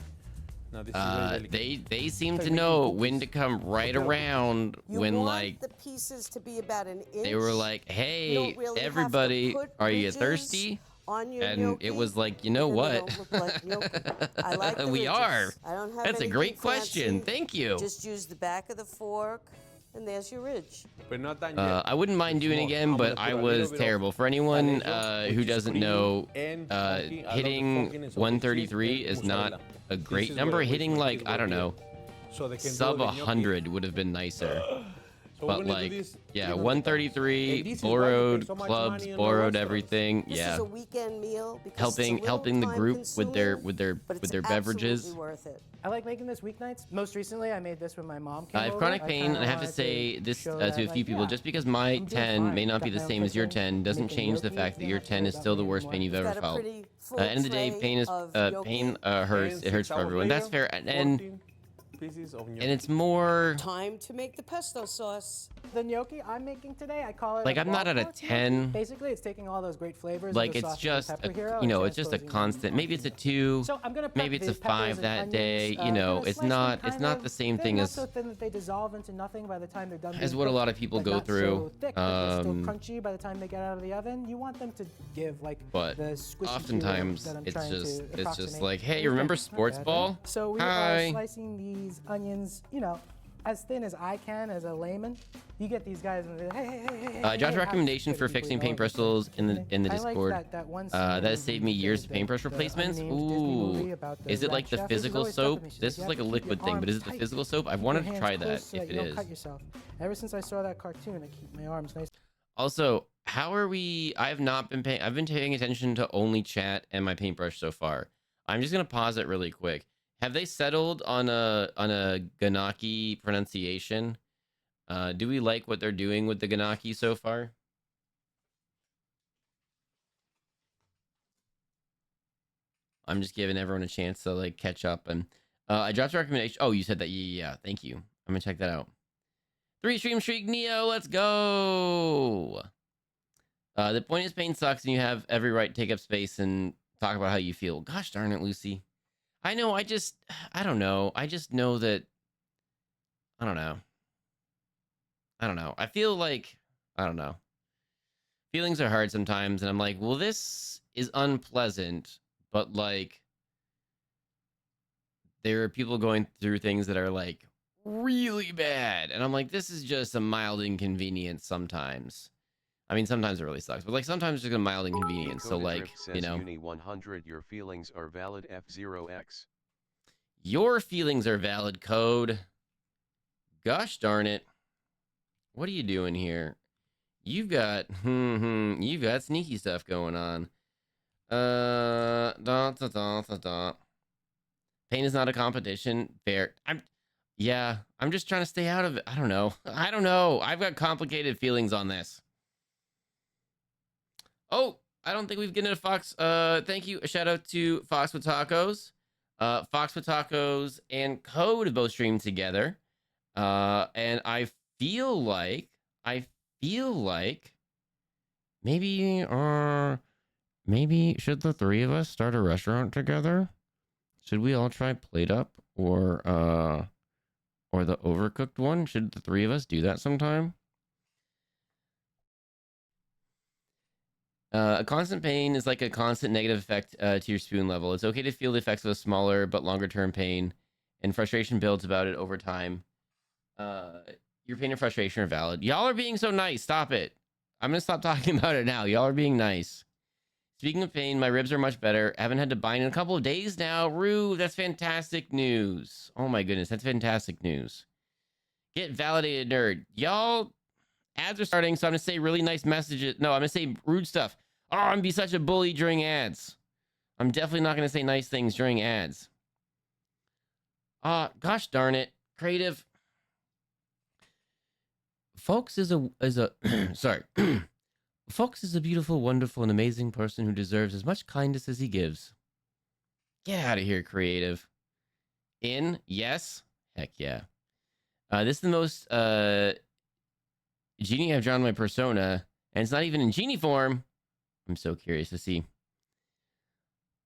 Speaker 6: Now this is very delicate.
Speaker 1: they seem
Speaker 6: It's
Speaker 1: to
Speaker 6: like
Speaker 1: know
Speaker 6: making
Speaker 1: when to
Speaker 6: cookies.
Speaker 1: come right
Speaker 6: Okay.
Speaker 1: around
Speaker 5: You
Speaker 1: when
Speaker 5: want
Speaker 1: like
Speaker 5: the pieces to be about an inch.
Speaker 1: they were like,
Speaker 5: You
Speaker 1: hey,
Speaker 5: don't really have to
Speaker 1: everybody,
Speaker 5: put
Speaker 1: are you
Speaker 5: ridges
Speaker 1: thirsty?
Speaker 5: on your
Speaker 1: And
Speaker 5: gnocchi
Speaker 1: it was like, you know
Speaker 5: because
Speaker 1: what?
Speaker 5: they don't look like gnocchi. I like the
Speaker 1: We
Speaker 5: ridges.
Speaker 1: are.
Speaker 5: I don't have
Speaker 1: That's a
Speaker 5: anything
Speaker 1: great question.
Speaker 5: fancy.
Speaker 1: Thank you.
Speaker 5: Just use the back of the fork, and there's your ridge.
Speaker 6: But not done yet.
Speaker 1: I wouldn't mind doing it
Speaker 6: more.
Speaker 1: again,
Speaker 6: I'm
Speaker 1: but
Speaker 6: gonna
Speaker 1: I
Speaker 6: put a
Speaker 1: was
Speaker 6: little bit of
Speaker 1: terrible. For anyone
Speaker 6: talento,
Speaker 1: who
Speaker 6: which is
Speaker 1: doesn't
Speaker 6: creamy
Speaker 1: know,
Speaker 6: and funky. I love the
Speaker 1: hitting
Speaker 6: funkiness of the cheese
Speaker 1: 133
Speaker 6: and
Speaker 1: is not
Speaker 6: mozzarella.
Speaker 1: a
Speaker 6: This
Speaker 1: great
Speaker 6: is
Speaker 1: number.
Speaker 6: where I wish
Speaker 1: Hitting
Speaker 6: my
Speaker 1: like
Speaker 6: kids
Speaker 1: I
Speaker 6: were
Speaker 1: don't
Speaker 6: here.
Speaker 1: know,
Speaker 6: so they can
Speaker 1: Sub
Speaker 6: do the gnocchi.
Speaker 1: 100 would have been nicer.
Speaker 6: So
Speaker 1: But
Speaker 6: we're gonna do
Speaker 1: like,
Speaker 6: this
Speaker 1: yeah,
Speaker 6: three
Speaker 1: 133
Speaker 6: This is why we pay
Speaker 1: borrowed
Speaker 6: so much
Speaker 1: clubs,
Speaker 6: money in our
Speaker 1: borrowed
Speaker 6: restaurants.
Speaker 1: everything.
Speaker 5: This
Speaker 1: Yeah,
Speaker 5: is a weekend meal because it's a
Speaker 1: helping
Speaker 5: little
Speaker 1: the group with their
Speaker 5: time-consuming, but it's
Speaker 1: beverages.
Speaker 5: absolutely worth it.
Speaker 4: I like making this weeknights. Most recently, I made this when my mom came
Speaker 1: I have
Speaker 4: over.
Speaker 1: chronic pain,
Speaker 4: kinda
Speaker 1: and I have to
Speaker 4: wanted
Speaker 1: say this
Speaker 4: show
Speaker 1: to a
Speaker 4: that,
Speaker 1: few
Speaker 4: like,
Speaker 1: people.
Speaker 4: yeah,
Speaker 1: Just because my
Speaker 4: I'm doing
Speaker 1: 10 may
Speaker 4: fine.
Speaker 1: not be
Speaker 4: Got
Speaker 1: the
Speaker 4: my own
Speaker 1: same as your
Speaker 4: kitchen,
Speaker 1: 10 doesn't
Speaker 4: making
Speaker 1: change the
Speaker 4: gnocchi.
Speaker 1: fact that
Speaker 4: You
Speaker 1: your
Speaker 4: don't have to
Speaker 1: 10
Speaker 4: worry
Speaker 1: is
Speaker 4: about
Speaker 1: still the
Speaker 4: me
Speaker 1: worst
Speaker 4: anymore.
Speaker 1: pain you've
Speaker 5: We've
Speaker 1: ever
Speaker 5: got a
Speaker 1: felt.
Speaker 5: pretty full
Speaker 1: End of the day,
Speaker 5: tray
Speaker 1: pain is
Speaker 5: of
Speaker 1: pain
Speaker 5: gnocchi.
Speaker 1: hurts. It hurts for everyone. That's fair, and
Speaker 6: 14 pieces of gnocchi.
Speaker 1: it's more
Speaker 5: Time to make the pesto sauce.
Speaker 4: The gnocchi I'm making today, I call it
Speaker 1: like
Speaker 4: a
Speaker 1: I'm not at a
Speaker 4: ballpark gnocchi.
Speaker 1: 10.
Speaker 4: Basically, it's taking all those great flavors.
Speaker 1: Like
Speaker 4: of the
Speaker 1: it's
Speaker 4: sausage
Speaker 1: just
Speaker 4: and pepper
Speaker 1: a,
Speaker 4: hero
Speaker 1: you
Speaker 4: and
Speaker 1: know, it's just a
Speaker 4: transposing them
Speaker 1: constant. Maybe it's a
Speaker 4: onto
Speaker 1: 2.
Speaker 4: So I'm gonna prep
Speaker 1: Maybe it's a
Speaker 4: the peppers
Speaker 1: 5
Speaker 4: and
Speaker 1: that
Speaker 4: onions,
Speaker 1: day. You know,
Speaker 4: gonna
Speaker 1: it's
Speaker 4: slice them
Speaker 1: not
Speaker 4: kind
Speaker 1: the
Speaker 4: of
Speaker 1: same
Speaker 4: thin,
Speaker 1: thing
Speaker 4: not
Speaker 1: as
Speaker 4: so thin that they dissolve into nothing by the time they're done.
Speaker 1: as
Speaker 4: being
Speaker 1: what a
Speaker 4: cooked,
Speaker 1: lot of people
Speaker 4: but
Speaker 1: go
Speaker 4: not
Speaker 1: through.
Speaker 4: So thick, but they're still crunchy by the time they get out of the oven. You want them to give like
Speaker 1: But
Speaker 4: the squishy
Speaker 1: oftentimes
Speaker 4: feel that I'm
Speaker 1: it's
Speaker 4: trying
Speaker 1: just
Speaker 4: to
Speaker 1: it's just
Speaker 4: approximate.
Speaker 1: like, hey,
Speaker 4: It's
Speaker 1: you remember
Speaker 4: not
Speaker 1: sports
Speaker 4: bad,
Speaker 1: ball?
Speaker 4: right? So we
Speaker 1: Hi.
Speaker 4: are slicing these onions, you know, as thin as I can as a layman. You get these guys and they're like, hey.
Speaker 1: Josh's recommendation for fixing paint bristles in the
Speaker 4: I like
Speaker 1: Discord.
Speaker 4: that one
Speaker 1: That has
Speaker 4: scene
Speaker 1: saved me
Speaker 4: in
Speaker 1: years
Speaker 4: the-
Speaker 1: of paintbrush
Speaker 4: the
Speaker 1: replacements.
Speaker 4: unnamed Disney movie
Speaker 1: Ooh,
Speaker 4: about the
Speaker 1: is it
Speaker 4: rat
Speaker 1: like the
Speaker 4: chef. This is
Speaker 1: physical
Speaker 4: always stuck with
Speaker 1: soap?
Speaker 4: me. She
Speaker 1: This
Speaker 4: says,
Speaker 1: is
Speaker 4: "You
Speaker 1: like a
Speaker 4: have to keep
Speaker 1: liquid
Speaker 4: your
Speaker 1: thing, but is
Speaker 4: arms
Speaker 1: it the
Speaker 4: tight.
Speaker 1: physical soap? I've
Speaker 4: Keep
Speaker 1: wanted
Speaker 4: your
Speaker 1: to
Speaker 4: hands
Speaker 1: try
Speaker 4: close
Speaker 1: that
Speaker 4: so
Speaker 1: if
Speaker 4: that
Speaker 1: it
Speaker 4: you don't
Speaker 1: is.
Speaker 4: cut yourself. Ever since I saw that cartoon, I keep my arms nice.
Speaker 1: Also, how are we? I have not been paying. I've been paying attention to only chat and my paintbrush so far. I'm just gonna pause it really quick. Have they settled on a Ganaki pronunciation? Do we like what they're doing with the Ganaki so far? I'm just giving everyone a chance to like catch up. And I dropped a recommendation. Oh, you said that. Yeah. Thank you. I'm gonna check that out. 3 stream streak Neo. Let's go. The point is pain sucks, and you have every right to take up space and talk about how you feel. Gosh darn it, Lucy. I know. I don't know. I just know that. I don't know. I feel like I don't know. Feelings are hard sometimes, and I'm like, well, this is unpleasant, but like, there are people going through things that are like really bad, and I'm like, this is just a mild inconvenience sometimes. I mean, sometimes it really sucks, but like sometimes it's just a mild inconvenience. So like, you know,
Speaker 7: Uni 100, your feelings are valid. F0x.
Speaker 1: Your feelings are valid, Code. Gosh darn it. What are you doing here? You've got sneaky stuff going on. Pain is not a competition. Fair. I'm just trying to stay out of it. I don't know. I've got complicated feelings on this. Oh, I don't think we've given it a Fox. Thank you. A shout out to Fox with Tacos. Fox with Tacos and Code have both streamed together. And I feel like maybe should the three of us start a restaurant together? Should we all try Plate Up or the Overcooked one? Should the three of us do that sometime? A constant pain is like a constant negative effect to your spoon level. It's okay to feel the effects of a smaller but longer term pain, and frustration builds about it over time. Your pain and frustration are valid. Y'all are being so nice. Stop it. I'm gonna stop talking about it now. Y'all are being nice. Speaking of pain, my ribs are much better. I haven't had to bind in a couple of days now. Rue, that's fantastic news. Oh my goodness, that's fantastic news. Get validated, nerd. Y'all, ads are starting, so I'm gonna say really nice messages. No, I'm gonna say rude stuff. Oh, I'm gonna be such a bully during ads. I'm definitely not gonna say nice things during ads. Gosh darn it. Creative. Folks is a sorry. Folks is a beautiful, wonderful, and amazing person who deserves as much kindness as he gives. Get out of here, Creative. In? Yes? Heck yeah. This is the most genie I've drawn in my persona, and it's not even in genie form. I'm so curious to see.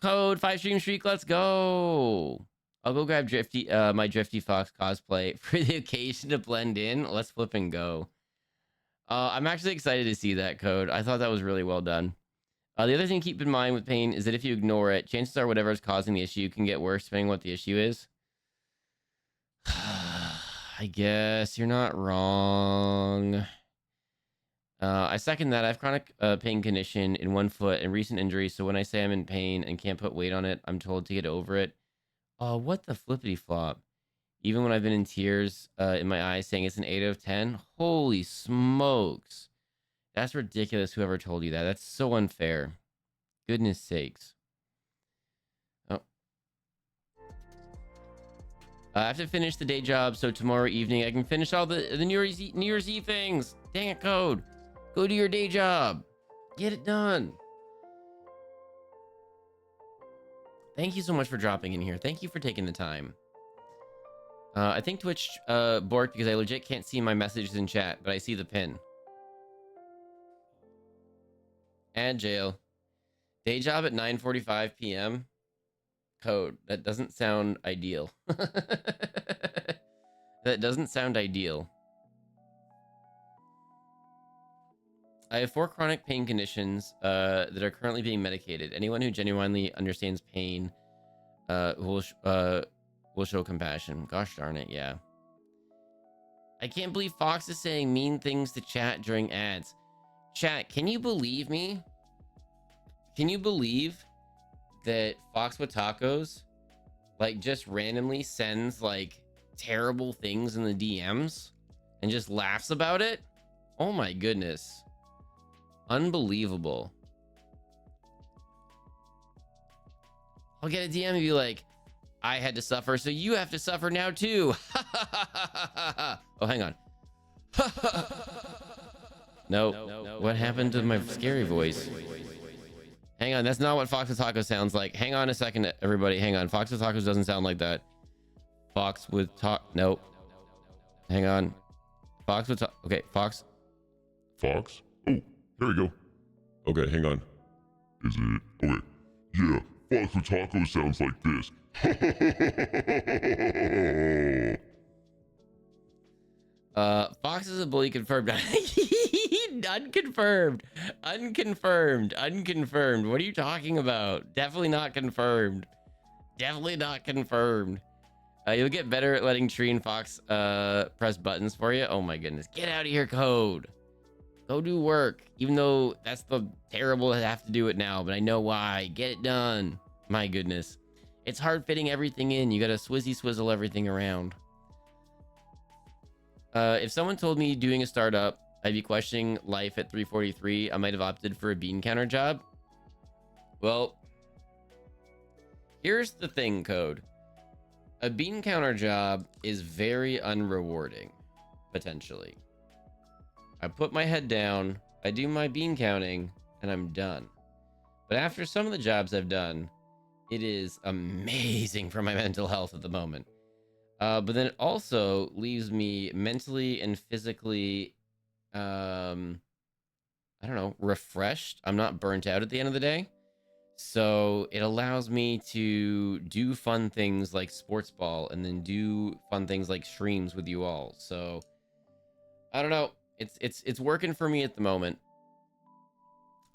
Speaker 1: Code 5 stream streak, let's go. I'll go grab Drifty, my Drifty Fox cosplay for the occasion to blend in. Let's flip and go. I'm actually excited to see that, Code. I thought that was really well done. The other thing to keep in mind with pain is that if you ignore it, chances are whatever is causing the issue can get worse depending on what the issue is. I guess you're not wrong. I second that. I have chronic pain condition in one foot and recent injuries, so when I say I'm in pain and can't put weight on it, I'm told to get over it. What the flippity flop? even when I've been in tears in my eyes saying it's an 8 out of 10. Holy smokes. That's ridiculous, whoever told you that. That's so unfair. Goodness sakes. Oh. I have to finish the day job, so tomorrow evening I can finish all the New Year's Eve things. Dang it, Code. Go do your day job. Get it done. Thank you so much for dropping in here. Thank you for taking the time. I think Twitch borked because I legit can't see my messages in chat, but I see the pin. And jail. Day job at 9:45 p.m. Code. That doesn't sound ideal. That doesn't sound ideal. I have 4 chronic pain conditions that are currently being medicated. Anyone who genuinely understands pain will show compassion. Gosh darn it, yeah. I can't believe Fox is saying mean things to chat during ads. Chat, can you believe me? Can you believe that Fox with Tacos like just randomly sends like terrible things in the DMs and just laughs about it? Oh my goodness. Unbelievable. I'll get a DM and be like, I had to suffer, so you have to suffer now too. Oh, hang on. No. What happened to my scary voice? Hang on, that's not what Fox with Tacos sounds like. Hang on a second, everybody. Hang on. Fox with Tacos doesn't sound like that. Fox with Nope. Hang on. Fox with Okay, Fox.
Speaker 8: Fox? Oh, there we go. Okay, hang on. Is it? Okay. Yeah, Fox with Tacos sounds like this.
Speaker 1: Fox is a bully confirmed. Unconfirmed. What are you talking about? Definitely not confirmed. You'll get better at letting Tree and Fox press buttons for you. Oh my goodness. Get out of here, Code. Go do work. Even though that's the terrible to have to do it now, but I know why. Get it done. My goodness. It's hard fitting everything in. You gotta swizzle everything around. If someone told me doing a startup, I'd be questioning life at 343. I might have opted for a bean counter job. Well, here's the thing, Code. A bean counter job is very unrewarding, potentially. I put my head down, I do my bean counting, and I'm done. But after some of the jobs I've done, it is amazing for my mental health at the moment. But then it also leaves me mentally and physically, I don't know, refreshed. I'm not burnt out at the end of the day. So it allows me to do fun things like sports ball and then do fun things like streams with you all. So I don't know. It's working for me at the moment.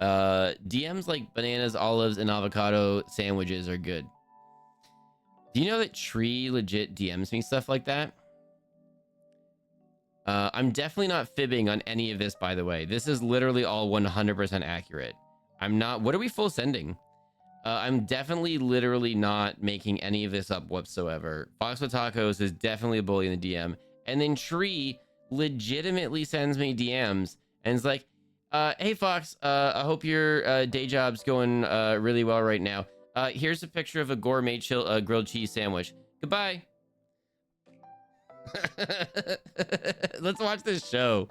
Speaker 1: DMs like bananas, olives, and avocado sandwiches are good. Do you know that Tree legit DMs me stuff like that? I'm definitely not fibbing on any of this, by the way. This is literally all 100% accurate. I'm not... What are we full sending? I'm definitely literally not making any of this up whatsoever. Fox with Tacos is definitely a bully in the DM. And then Tree legitimately sends me DMs and is like, hey, Fox, I hope your day job's going really well right now. Here's a picture of a gourmet grilled cheese sandwich. Goodbye. Let's watch this show.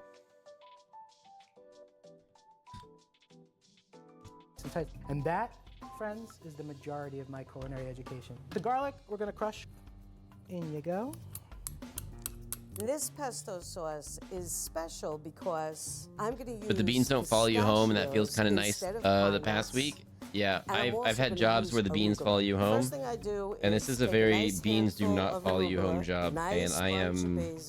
Speaker 4: And that, friends, is the majority of my culinary education. The garlic, we're gonna crush. In you go.
Speaker 5: This pesto sauce is special because I'm going to use.
Speaker 1: But the beans don't follow you home, and that feels kind of nice. The past week, yeah, I've had jobs where the beans follow you home, and this is a very beans do not follow you home job, and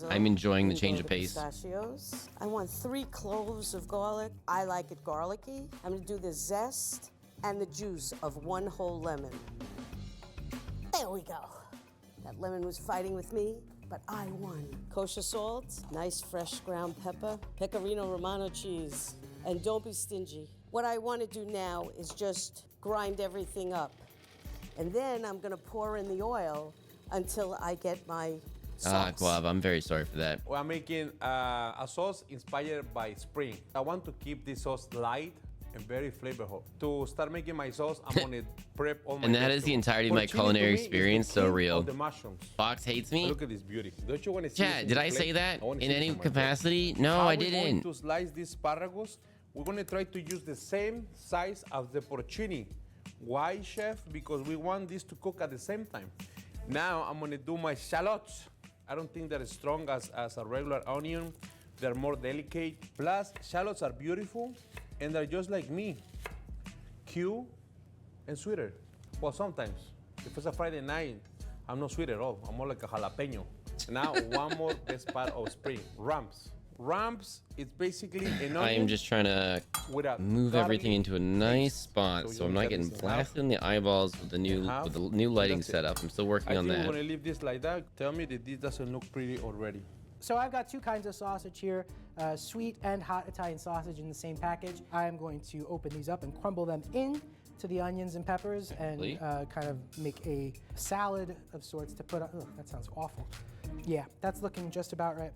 Speaker 1: I'm enjoying the change of pace.
Speaker 5: I want 3 cloves of garlic. I like it garlicky. I'm going to do the zest and the juice of 1 whole lemon. There we go. That lemon was fighting with me, but I won. Kosher salt, nice fresh ground pepper, pecorino romano cheese, and don't be stingy. What I want to do now is just grind everything up. And then I'm going to pour in the oil until I get my sauce.
Speaker 1: Guava, I'm very sorry for that.
Speaker 6: I'm making a sauce inspired by spring. I want to keep this sauce light and very flavorful. To start making my sauce, I'm gonna prep all my
Speaker 1: And that is the
Speaker 6: vegetables.
Speaker 1: entirety of my
Speaker 6: Porcini to
Speaker 1: culinary
Speaker 6: me is the
Speaker 1: experience, so
Speaker 6: king
Speaker 1: real.
Speaker 6: of the mushrooms.
Speaker 1: Fox hates me.
Speaker 6: Look at this beauty. Don't you want to see this
Speaker 1: Chat,
Speaker 6: in
Speaker 1: did
Speaker 6: your
Speaker 1: I
Speaker 6: plate?
Speaker 1: say that
Speaker 6: wanna
Speaker 1: in
Speaker 6: see
Speaker 1: any
Speaker 6: this on my plate.
Speaker 1: capacity? No,
Speaker 6: How
Speaker 1: I
Speaker 6: we going
Speaker 1: didn't.
Speaker 6: to slice this asparagus? We're gonna try to use the same size as the porcini. Why, chef? Because we want this to cook at the same time. Now I'm gonna do my shallots. I don't think they're as strong as a regular onion. They're more delicate. Plus, shallots are beautiful and they're just like me. Cute and sweeter. Well, sometimes. If it's a Friday night, I'm not sweet at all. I'm more like a jalapeno. Now, one more best part of spring, ramps. Ramps, it's basically an
Speaker 1: I
Speaker 6: onion
Speaker 1: am just trying to
Speaker 6: without
Speaker 1: move
Speaker 6: garlic
Speaker 1: everything into a nice
Speaker 6: paste.
Speaker 1: spot
Speaker 6: So
Speaker 1: so
Speaker 6: you
Speaker 1: I'm
Speaker 6: don't
Speaker 1: not
Speaker 6: cut
Speaker 1: getting
Speaker 6: this in half.
Speaker 1: blasted in the eyeballs with the new lighting
Speaker 6: That's it.
Speaker 1: setup. I'm still working
Speaker 6: I
Speaker 1: on
Speaker 6: think
Speaker 1: that.
Speaker 6: we're gonna leave this like that. Tell me that this doesn't look pretty already.
Speaker 4: So I've got two kinds of sausage here, sweet and hot Italian sausage in the same package. I'm going to open these up and crumble them in to the onions and peppers and kind of make a salad of sorts to put on. Ugh, that sounds awful. Yeah, that's looking just about right.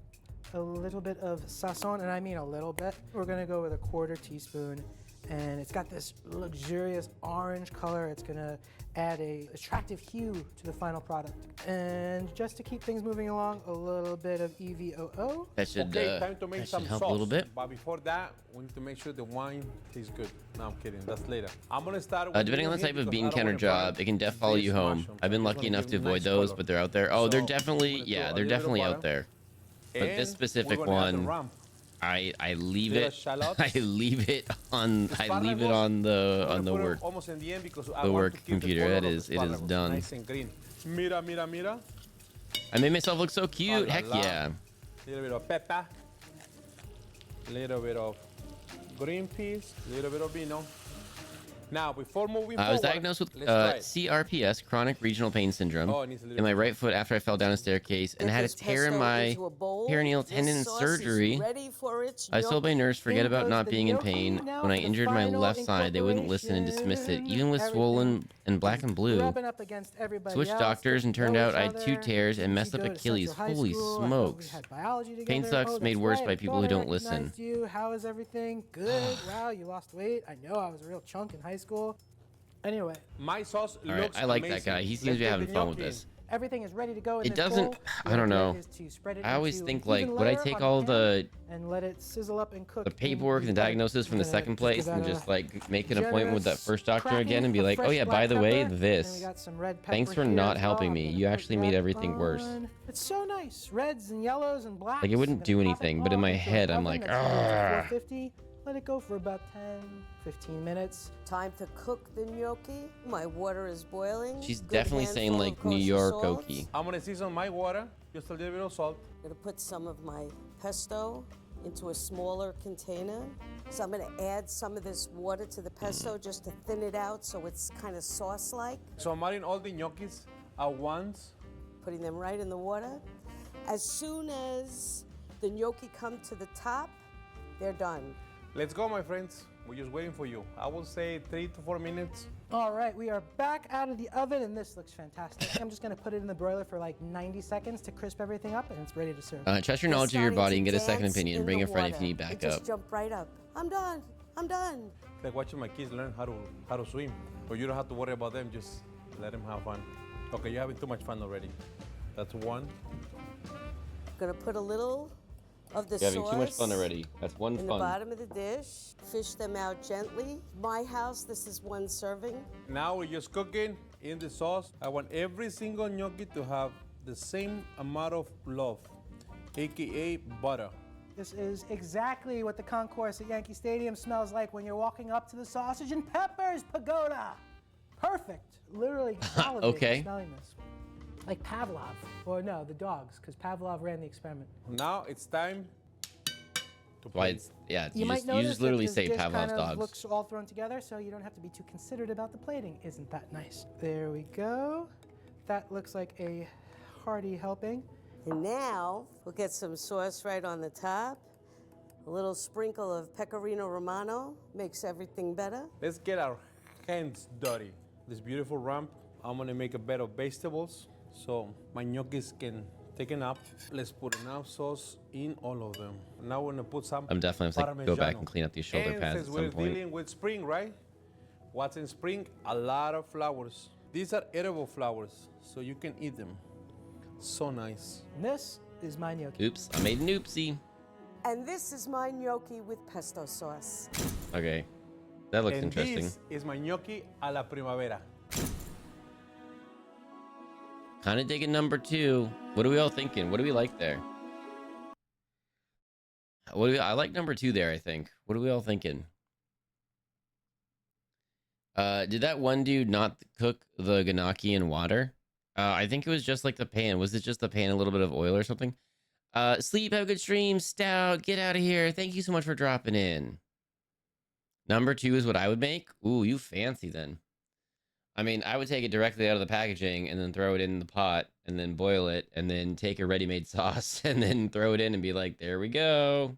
Speaker 4: A little bit of sazon, and I mean a little bit. We're gonna go with a 1/4 teaspoon, and it's got this luxurious orange color. It's gonna add a attractive hue to the final product. And just to keep things moving along, a little bit of EVOO.
Speaker 1: That should,
Speaker 6: Okay, time to make
Speaker 1: that
Speaker 6: some
Speaker 1: should help
Speaker 6: sauce.
Speaker 1: a little bit.
Speaker 6: But before that, we need to make sure the wine tastes good. No, I'm kidding. That's later. I'm gonna start with
Speaker 1: Depending on the
Speaker 6: here
Speaker 1: type of
Speaker 6: because
Speaker 1: bean
Speaker 6: I don't
Speaker 1: can or
Speaker 6: wanna
Speaker 1: job,
Speaker 6: burn
Speaker 1: it can def follow you
Speaker 6: this
Speaker 1: home.
Speaker 6: mushroom.
Speaker 1: I've been
Speaker 6: I just
Speaker 1: lucky
Speaker 6: wanna
Speaker 1: enough
Speaker 6: give
Speaker 1: to
Speaker 6: it a
Speaker 1: avoid
Speaker 6: nice
Speaker 1: those,
Speaker 6: color.
Speaker 1: but they're out there. Oh, they're
Speaker 6: So,
Speaker 1: definitely,
Speaker 6: I'm gonna
Speaker 1: yeah,
Speaker 6: do
Speaker 1: they're
Speaker 6: a little
Speaker 1: definitely
Speaker 6: bit of
Speaker 1: out there. But
Speaker 6: And
Speaker 1: this specific
Speaker 6: we're gonna add the
Speaker 1: one,
Speaker 6: ram.
Speaker 1: I leave
Speaker 6: Little
Speaker 1: it.
Speaker 6: shallots.
Speaker 1: I leave it on.
Speaker 6: The
Speaker 1: I leave it
Speaker 6: asparagus,
Speaker 1: on the
Speaker 6: I'm gonna put it
Speaker 1: work.
Speaker 6: almost in the end because I
Speaker 1: the
Speaker 6: want
Speaker 1: work
Speaker 6: to keep
Speaker 1: computer.
Speaker 6: The color
Speaker 1: That
Speaker 6: of
Speaker 1: is-
Speaker 6: the
Speaker 1: it is
Speaker 6: asparagus
Speaker 1: done.
Speaker 6: Nice and green. Mira, mira, mira.
Speaker 1: I made myself look so cute.
Speaker 6: la
Speaker 1: Heck
Speaker 6: la.
Speaker 1: yeah.
Speaker 6: Little bit of pepper. Little bit of green peas. Little bit of vino. Now, before moving
Speaker 1: I was
Speaker 6: forward,
Speaker 1: diagnosed with
Speaker 6: let's try it.
Speaker 1: CRPS, chronic regional pain syndrome,
Speaker 6: Oh, it needs a little
Speaker 1: in my
Speaker 6: bit.
Speaker 1: right foot after I fell down a staircase and
Speaker 5: Get
Speaker 1: had a
Speaker 5: this
Speaker 1: tear in
Speaker 5: pesto
Speaker 1: my
Speaker 5: into a bowl.
Speaker 1: perineal
Speaker 5: This
Speaker 1: tendon
Speaker 5: sauce is
Speaker 1: surgery.
Speaker 5: ready for its
Speaker 1: I was told by
Speaker 5: gnocchi.
Speaker 1: nurse forget
Speaker 4: In
Speaker 1: about
Speaker 4: goes
Speaker 1: not
Speaker 4: the
Speaker 1: being in
Speaker 4: gnocchi.
Speaker 1: pain.
Speaker 4: Now
Speaker 1: When I
Speaker 4: for the
Speaker 1: injured my
Speaker 4: final
Speaker 1: left side, they wouldn't listen and dismiss it, even with swollen and black and blue.
Speaker 4: Rubbing up against everybody
Speaker 1: Switched
Speaker 4: else,
Speaker 1: doctors
Speaker 4: get
Speaker 1: and
Speaker 4: to
Speaker 1: turned
Speaker 4: know
Speaker 1: out
Speaker 4: each
Speaker 1: I had 2
Speaker 4: other.
Speaker 1: tears and
Speaker 4: Did
Speaker 1: messed
Speaker 4: you
Speaker 1: up
Speaker 4: go to
Speaker 1: Achilles.
Speaker 4: Central High
Speaker 1: Holy
Speaker 4: School? I thought we
Speaker 1: smokes.
Speaker 4: had biology
Speaker 1: Pain
Speaker 4: together.
Speaker 1: sucks,
Speaker 4: Oh,
Speaker 1: made
Speaker 4: that's
Speaker 1: worse
Speaker 4: right.
Speaker 1: by
Speaker 4: I
Speaker 1: people
Speaker 4: thought
Speaker 1: who
Speaker 4: I
Speaker 1: don't listen.
Speaker 4: recognized you. How is everything? Good. Wow, you lost weight. I know I was a real chunk in high school. Anyway,
Speaker 6: My sauce
Speaker 1: All right,
Speaker 6: looks
Speaker 1: I like that
Speaker 6: amazing.
Speaker 1: guy. He seems to
Speaker 6: Let's
Speaker 1: be
Speaker 6: get
Speaker 1: having
Speaker 6: the
Speaker 1: fun with
Speaker 6: gnocchi
Speaker 1: this.
Speaker 4: everything is ready to go in
Speaker 1: It
Speaker 4: this
Speaker 1: doesn't.
Speaker 4: bowl.
Speaker 1: I
Speaker 4: The
Speaker 1: don't
Speaker 4: idea
Speaker 1: know.
Speaker 4: is to spread it
Speaker 1: I always
Speaker 4: into
Speaker 1: think
Speaker 4: an
Speaker 1: like,
Speaker 4: even
Speaker 1: would I
Speaker 4: layer
Speaker 1: take
Speaker 4: on
Speaker 1: all
Speaker 4: pan
Speaker 1: the
Speaker 4: and let it sizzle up and cook.
Speaker 1: paperwork and the diagnosis from the second place and just like make an appointment with that first doctor again and be like, oh yeah, by the way, this. Thanks for not helping me. You actually made everything worse.
Speaker 4: It's so nice. Reds and yellows and blacks.
Speaker 1: Like, it wouldn't
Speaker 4: I'm
Speaker 1: do
Speaker 4: gonna pop it
Speaker 1: anything, but in
Speaker 4: all
Speaker 1: my
Speaker 4: into an
Speaker 1: head, I'm
Speaker 4: oven
Speaker 1: like,
Speaker 4: that's heated to
Speaker 1: "Argh."
Speaker 4: 450. Let it go for about 10, 15 minutes.
Speaker 5: Time to cook the gnocchi. My water is boiling.
Speaker 1: She's
Speaker 5: Good
Speaker 1: definitely saying
Speaker 5: handful
Speaker 1: like
Speaker 5: of
Speaker 1: New
Speaker 5: kosher
Speaker 1: York
Speaker 5: salt.
Speaker 1: okie.
Speaker 6: I'm gonna season my water, just a little bit of salt.
Speaker 5: Gonna put some of my pesto into a smaller container. So I'm gonna add some of this water to the pesto just to thin it out so it's kind of sauce-like.
Speaker 6: So I'm adding all the gnocchis at once.
Speaker 5: Putting them right in the water. As soon as the gnocchi come to the top, they're done.
Speaker 6: Let's go, my friends. We're just waiting for you. I will say 3 to 4 minutes.
Speaker 4: All right, we are back out of the oven, and this looks fantastic. I'm just gonna put it in the broiler for like 90 seconds to crisp everything up, and it's ready to serve.
Speaker 1: Trust your
Speaker 5: They're
Speaker 1: knowledge of your
Speaker 5: starting
Speaker 1: body
Speaker 5: to
Speaker 1: and get a second
Speaker 5: dance
Speaker 1: opinion.
Speaker 5: in
Speaker 1: Bring
Speaker 5: the
Speaker 1: a friend if
Speaker 5: water.
Speaker 1: you need
Speaker 5: They
Speaker 1: backup.
Speaker 5: just jump right up. I'm done. I'm done.
Speaker 6: It's like watching my kids learn how to swim. But you don't have to worry about them. Just let them have fun. Okay, you're having too much fun already. That's one.
Speaker 5: Gonna put a little of the
Speaker 1: You're having
Speaker 5: sauce
Speaker 1: too much fun already. That's one
Speaker 5: in the
Speaker 1: fun.
Speaker 5: bottom of the dish. Fish them out gently. My house, this is 1 serving.
Speaker 6: Now we're just cooking in the sauce. I want every single gnocchi to have the same amount of love, aka butter.
Speaker 4: This is exactly what the concourse at Yankee Stadium smells like when you're walking up to the Sausage and Peppers Pagoda. Perfect. Literally salivating
Speaker 1: Okay.
Speaker 4: smelling this. Like Pavlov. Or no, the dogs, because Pavlov ran the experiment.
Speaker 6: Now it's time to
Speaker 1: Why
Speaker 6: plate.
Speaker 1: it's yeah.
Speaker 4: You
Speaker 1: You
Speaker 4: might
Speaker 1: just,
Speaker 4: notice
Speaker 1: you just literally
Speaker 4: that
Speaker 1: say
Speaker 4: this dish
Speaker 1: Pavlov's
Speaker 4: kind of
Speaker 1: dogs.
Speaker 4: looks all thrown together, so you don't have to be too considerate about the plating. Isn't that nice? There we go. That looks like a hearty helping.
Speaker 5: And now we'll get some sauce right on the top. A little sprinkle of pecorino romano makes everything better.
Speaker 6: Let's get our hands dirty. This beautiful ramp. I'm gonna make a bed of vegetables so my gnocchis can Take enough. Let's put enough sauce in all of them. Now we're gonna put some
Speaker 1: I'm definitely have to go back
Speaker 6: Parmigiano.
Speaker 1: and clean up these shoulder
Speaker 6: And
Speaker 1: pads
Speaker 6: since
Speaker 1: at
Speaker 6: we're
Speaker 1: some point.
Speaker 6: dealing with spring, right? What's in spring? A lot of flowers. These are edible flowers, so you can eat them. So nice.
Speaker 4: And this is my gnocchi.
Speaker 1: Oops, I made an oopsie.
Speaker 5: And this is my gnocchi with pesto sauce.
Speaker 1: Okay, that looks
Speaker 6: And
Speaker 1: interesting.
Speaker 6: this is my gnocchi a la primavera.
Speaker 1: Kind of digging number 2. What are we all thinking? What do we like there? I like number 2 there, I think. What are we all thinking? Did that one dude not cook the gnocchi in water? I think it was just like the pan. Was it just the pan, a little bit of oil or something? Sleep, have a good stream. Stout, get out of here. Thank you so much for dropping in. Number 2 is what I would make. Ooh, you fancy then. I mean, I would take it directly out of the packaging and then throw it in the pot and then boil it and then take a ready-made sauce and then throw it in and be like, there we go.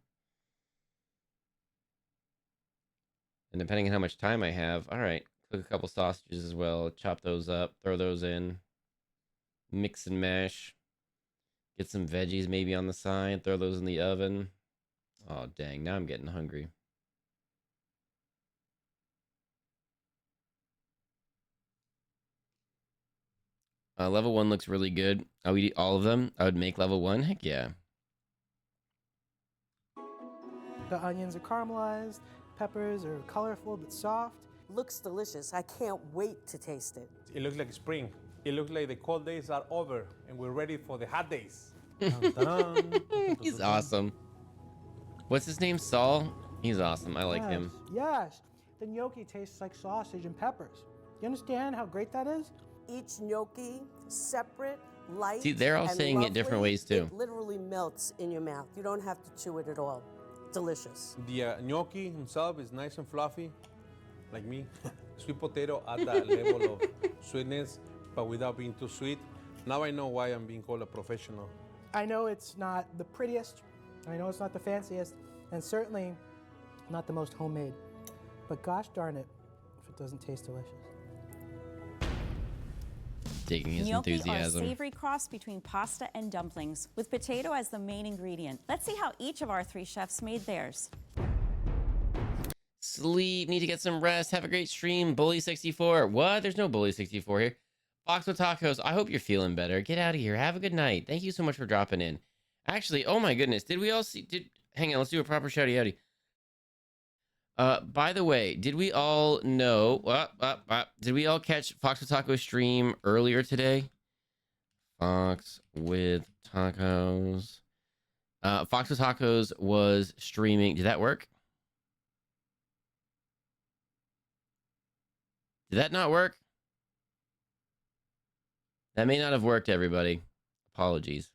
Speaker 1: And depending on how much time I have, all right, cook a couple sausages as well, chop those up, throw those in, mix and mash, get some veggies maybe on the side, throw those in the oven. Oh, dang, now I'm getting hungry. Level 1 looks really good. I would eat all of them. I would make level 1. Heck yeah.
Speaker 4: The onions are caramelized, peppers are colorful but soft.
Speaker 5: Looks delicious. I can't wait to taste it.
Speaker 6: It looks like spring. It looks like the cold days are over and we're ready for the hot days. Dun, dun.
Speaker 1: He's awesome. What's his name? Saul? He's awesome. I like
Speaker 4: Yes,
Speaker 1: him.
Speaker 4: Yes, the gnocchi tastes like sausage and peppers. You understand how great that is?
Speaker 5: Each gnocchi, separate, light.
Speaker 1: See, they're all
Speaker 5: and
Speaker 1: saying it different
Speaker 5: lovely.
Speaker 1: ways, too.
Speaker 5: It literally melts in your mouth. You don't have to chew it at all. Delicious.
Speaker 6: The gnocchi himself is nice and fluffy, like me. Sweet potato at that level of sweetness, but without being too sweet. Now I know why I'm being called a professional.
Speaker 4: I know it's not the prettiest, I know it's not the fanciest, and certainly not the most homemade. But gosh darn it, if it doesn't taste delicious.
Speaker 1: Digging his
Speaker 9: Gnocchi are a
Speaker 1: enthusiasm.
Speaker 9: savory cross between pasta and dumplings, with potato as the main ingredient. Let's see how each of our 3 chefs made theirs.
Speaker 1: Sleep. Need to get some rest. Have a great stream. Bully64. What? There's no Bully64 here. Fox with Tacos. I hope you're feeling better. Get out of here. Have a good night. Thank you so much for dropping in. Actually, oh my goodness. Did we all see? Hang on. Let's do a proper shouty outy. By the way, did we all know? Did we all catch Fox with Tacos stream earlier today? Fox with Tacos. Fox with Tacos was streaming. Did that work? Did that not work? That may not have worked, everybody. Apologies.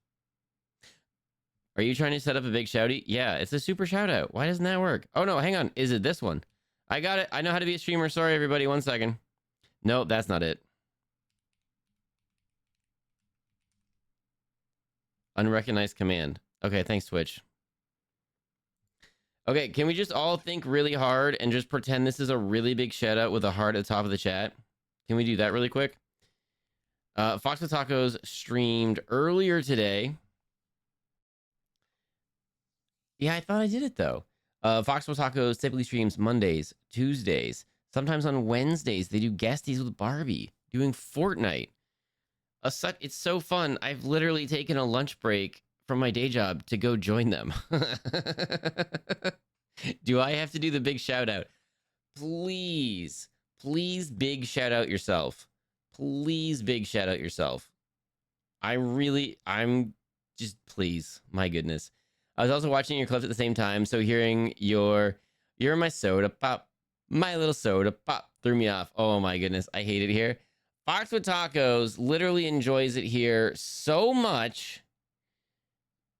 Speaker 1: Are you trying to set up a big shouty? Yeah, it's a super shout out. Why doesn't that work? Oh no, hang on. Is it this one? I got it. I know how to be a streamer. Sorry, everybody. 1 second. No, that's not it. Unrecognized command. Okay, thanks, Twitch. Okay, can we just all think really hard and just pretend this is a really big shout out with a heart at the top of the chat? Can we do that really quick? Fox with Tacos streamed earlier today. Yeah, I thought I did it though. Fox with Tacos typically streams Mondays, Tuesdays, sometimes on Wednesdays. They do guesties with Barbie, doing Fortnite. It's so fun. I've literally taken a lunch break from my day job to go join them. Do I have to do the big shout out? Please, please big shout out yourself. Please big shout out yourself. I'm just, please, my goodness. I was also watching your clips at the same time, so hearing you're my soda pop, my little soda pop threw me off. Oh my goodness, I hate it here. Fox with Tacos literally enjoys it here so much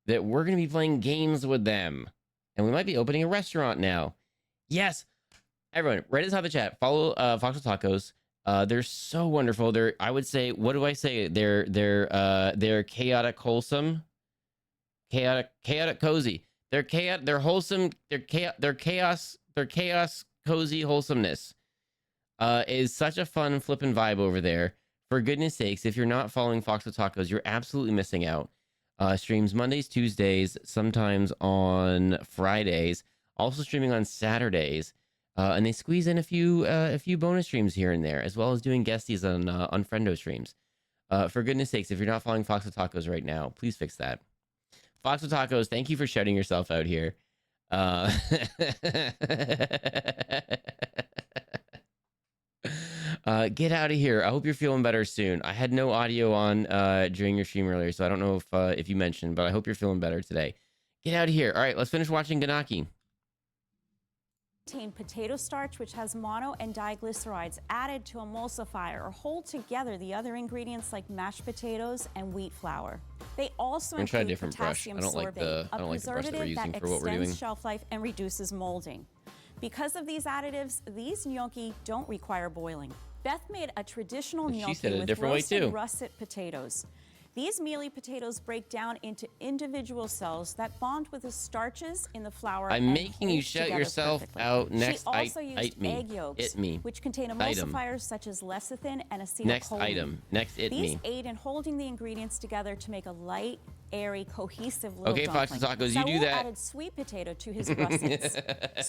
Speaker 1: that we're going to be playing games with them. And we might be opening a restaurant now. Yes. Everyone, right at the top of the chat, follow Fox with Tacos. They're so wonderful. They're, I would say, what do I say? They're chaotic wholesome. Chaotic cozy. They're chaotic, they're wholesome, they're chaos cozy wholesomeness. Is such a fun flippin' vibe over there. For goodness sakes, if you're not following Fox with Tacos, you're absolutely missing out. Streams Mondays, Tuesdays, sometimes on Fridays. Also streaming on Saturdays, and they squeeze in a few bonus streams here and there, as well as doing guesties on Friendo streams. For goodness sakes, if you're not following Fox with Tacos right now, please fix that. Fox with Tacos, thank you for shouting yourself out here. Get out of here. I hope you're feeling better soon. I had no audio on during your stream earlier, so I don't know if you mentioned, but I hope you're feeling better today. Get out of here. All right, let's finish watching Ganaki.
Speaker 9: Contain potato starch, which has mono and diglycerides added to emulsifier or hold together the other ingredients like mashed potatoes and wheat flour. They also
Speaker 1: I'm gonna try a
Speaker 9: include
Speaker 1: different brush.
Speaker 9: potassium
Speaker 1: I don't like
Speaker 9: sorbate,
Speaker 1: the
Speaker 9: a
Speaker 1: brush that we're
Speaker 9: preservative
Speaker 1: using
Speaker 9: that
Speaker 1: for what we're doing.
Speaker 9: extends shelf life and reduces molding. Because of these additives, these gnocchi don't require boiling. Beth made a traditional
Speaker 1: And she
Speaker 9: gnocchi
Speaker 1: said it a
Speaker 9: with
Speaker 1: different way,
Speaker 9: roasted
Speaker 1: too.
Speaker 9: russet potatoes. These mealy potatoes break down into individual cells that bond with the starches in the flour.
Speaker 1: I'm
Speaker 9: and
Speaker 1: making you
Speaker 9: hold
Speaker 1: shout
Speaker 9: together
Speaker 1: yourself
Speaker 9: perfectly.
Speaker 1: out. Next,
Speaker 9: She also used
Speaker 1: me.
Speaker 9: egg yolks,
Speaker 1: It me.
Speaker 9: which contain
Speaker 1: Item.
Speaker 9: emulsifiers such as lecithin and acetylcholine.
Speaker 1: Next item. Next, it
Speaker 9: These
Speaker 1: me.
Speaker 9: aid in holding the ingredients together to make a light, airy, cohesive little
Speaker 1: Okay, Fox
Speaker 9: dumpling.
Speaker 1: and Tacos, you do
Speaker 9: Saul
Speaker 1: that.
Speaker 9: added sweet potato to his russets.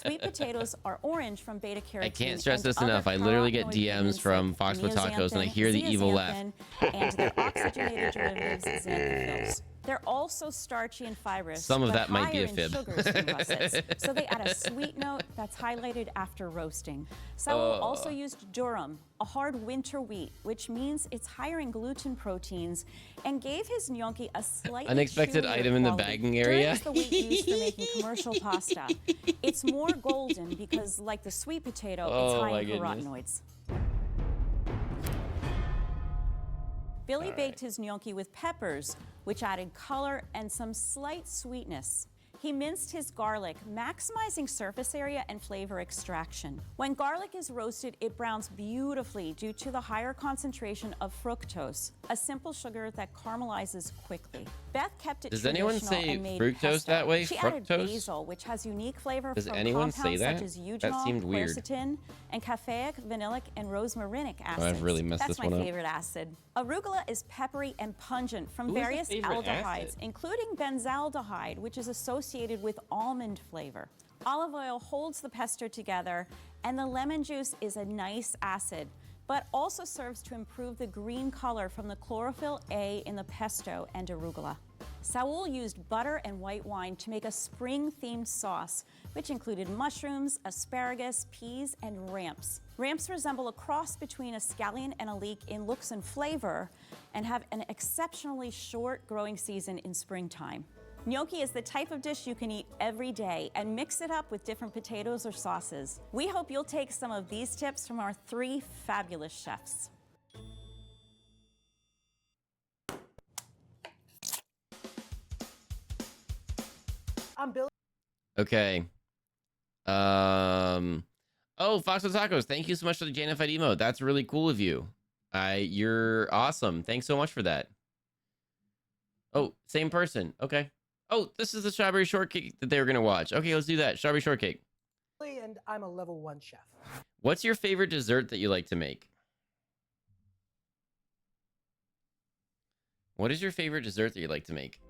Speaker 9: Sweet potatoes are orange from beta carotene.
Speaker 1: I can't stress
Speaker 9: and
Speaker 1: this
Speaker 9: other
Speaker 1: enough. I literally get
Speaker 9: carotenoid
Speaker 1: DMs
Speaker 9: ingredients
Speaker 1: from
Speaker 9: like
Speaker 1: Fox with Tacos, and I hear the evil laugh.
Speaker 9: zeaxanthin, and their oxygenated derivatives, xanthophylls. They're also starchy and fibrous.
Speaker 1: Some of
Speaker 9: but
Speaker 1: that might be
Speaker 9: higher
Speaker 1: a
Speaker 9: in
Speaker 1: fib.
Speaker 9: sugars than russets, so they add a sweet note that's highlighted after roasting. Saul also used durum, a hard winter wheat, which means it's higher in gluten proteins, and gave his gnocchi a slightly
Speaker 1: Unexpected
Speaker 9: chewier
Speaker 1: item in the
Speaker 9: quality.
Speaker 1: bagging
Speaker 9: Durum
Speaker 1: area.
Speaker 9: is the wheat used for making commercial pasta. It's more golden because, like the sweet potato, it's
Speaker 1: Oh
Speaker 9: high
Speaker 1: my
Speaker 9: in
Speaker 1: goodness.
Speaker 9: carotenoids. Billy baked his gnocchi with peppers, which added color and some slight sweetness. He minced his garlic, maximizing surface area and flavor extraction. When garlic is roasted, it browns beautifully due to the higher concentration of fructose, a simple sugar that caramelizes quickly. Beth kept it
Speaker 1: Does anyone
Speaker 9: traditional
Speaker 1: say
Speaker 9: and made
Speaker 1: fructose
Speaker 9: pesto.
Speaker 1: that way?
Speaker 9: She added
Speaker 1: Fructose?
Speaker 9: basil, which has unique flavor
Speaker 1: Does
Speaker 9: from
Speaker 1: anyone
Speaker 9: compounds
Speaker 1: say that?
Speaker 9: such as
Speaker 1: That
Speaker 9: eugenol,
Speaker 1: seemed weird.
Speaker 9: quercetin, and caffeic, vanillic, and rosmarinic acids.
Speaker 1: I've really messed
Speaker 9: That's
Speaker 1: this one
Speaker 9: my
Speaker 1: up.
Speaker 9: favorite acid. Arugula is peppery and pungent from
Speaker 1: Who is the
Speaker 9: various
Speaker 1: favorite
Speaker 9: aldehydes,
Speaker 1: acid?
Speaker 9: including benzaldehyde, which is associated with almond flavor. Olive oil holds the pesto together, and the lemon juice is a nice acid, but also serves to improve the green color from the chlorophyll A in the pesto and arugula. Saul used butter and white wine to make a spring-themed sauce, which included mushrooms, asparagus, peas, and ramps. Ramps resemble a cross between a scallion and a leek in looks and flavor, and have an exceptionally short growing season in springtime. Gnocchi is the type of dish you can eat every day and mix it up with different potatoes or sauces. We hope you'll take some of these tips from our 3 fabulous chefs.
Speaker 4: I'm Billy.
Speaker 1: Okay. Oh, Fox with Tacos, thank you so much for the Janified emote. That's really cool of you. You're awesome. Thanks so much for that. Oh, same person. Okay. Oh, this is the strawberry shortcake that they were gonna watch. Okay, let's do that. Strawberry shortcake.
Speaker 4: And I'm a level 1 chef.
Speaker 1: What's your favorite dessert that you like to make? What is your favorite dessert that you like to make?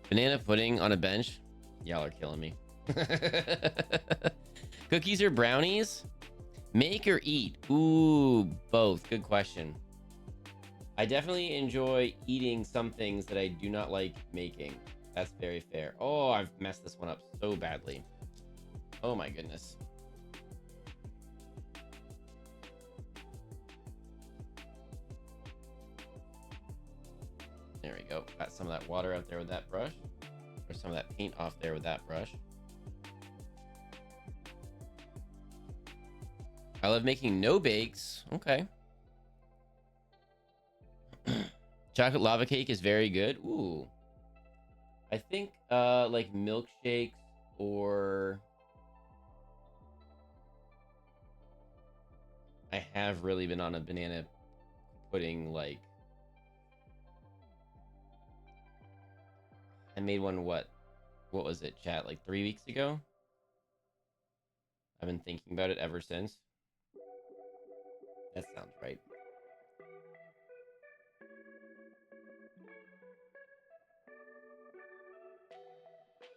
Speaker 1: Banana pudding on a bench? Y'all are killing me. Cookies or brownies? Make or eat? Ooh, both. Good question. I definitely enjoy eating some things that I do not like making. That's very fair. Oh, I've messed this one up so badly. Oh my goodness. There we go. Got some of that water out there with that brush. Or some of that paint off there with that brush. I love making no bakes. Okay. Chocolate lava cake is very good. Ooh. I think like milkshakes or I have really been on a banana putting like, I made one, what was it, chat, like 3 weeks ago? I've been thinking about it ever since. That sounds right.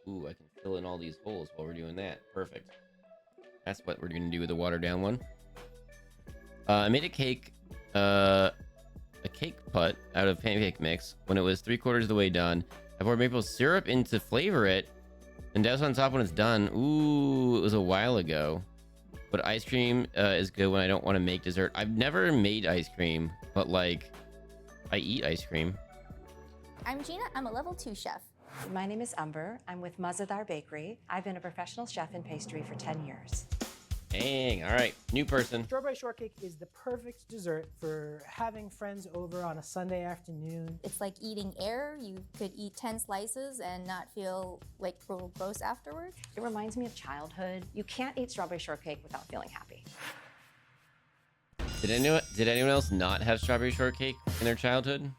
Speaker 1: Ooh, I can fill in all these holes while we're doing that. Perfect. That's what we're gonna do with the watered down one. I made a cake putt out of pancake mix. When it was 3/4 of the way done, I poured maple syrup in to flavor it and douse on top when it's done. Ooh, it was a while ago. But ice cream is good when I don't want to make dessert. I've never made ice cream, but like, I eat ice cream.
Speaker 10: I'm Gina. I'm a level 2 chef.
Speaker 11: My name is Umber. I'm with Mazadar Bakery. I've been a professional chef in pastry for 10 years.
Speaker 1: Dang, all right, new person.
Speaker 4: Strawberry shortcake is the perfect dessert for having friends over on a Sunday afternoon.
Speaker 10: It's like eating air. You could eat 10 slices and not feel like real gross afterwards.
Speaker 11: It reminds me of childhood. You can't eat strawberry shortcake without feeling happy.
Speaker 1: Did anyone else not have strawberry shortcake in their childhood?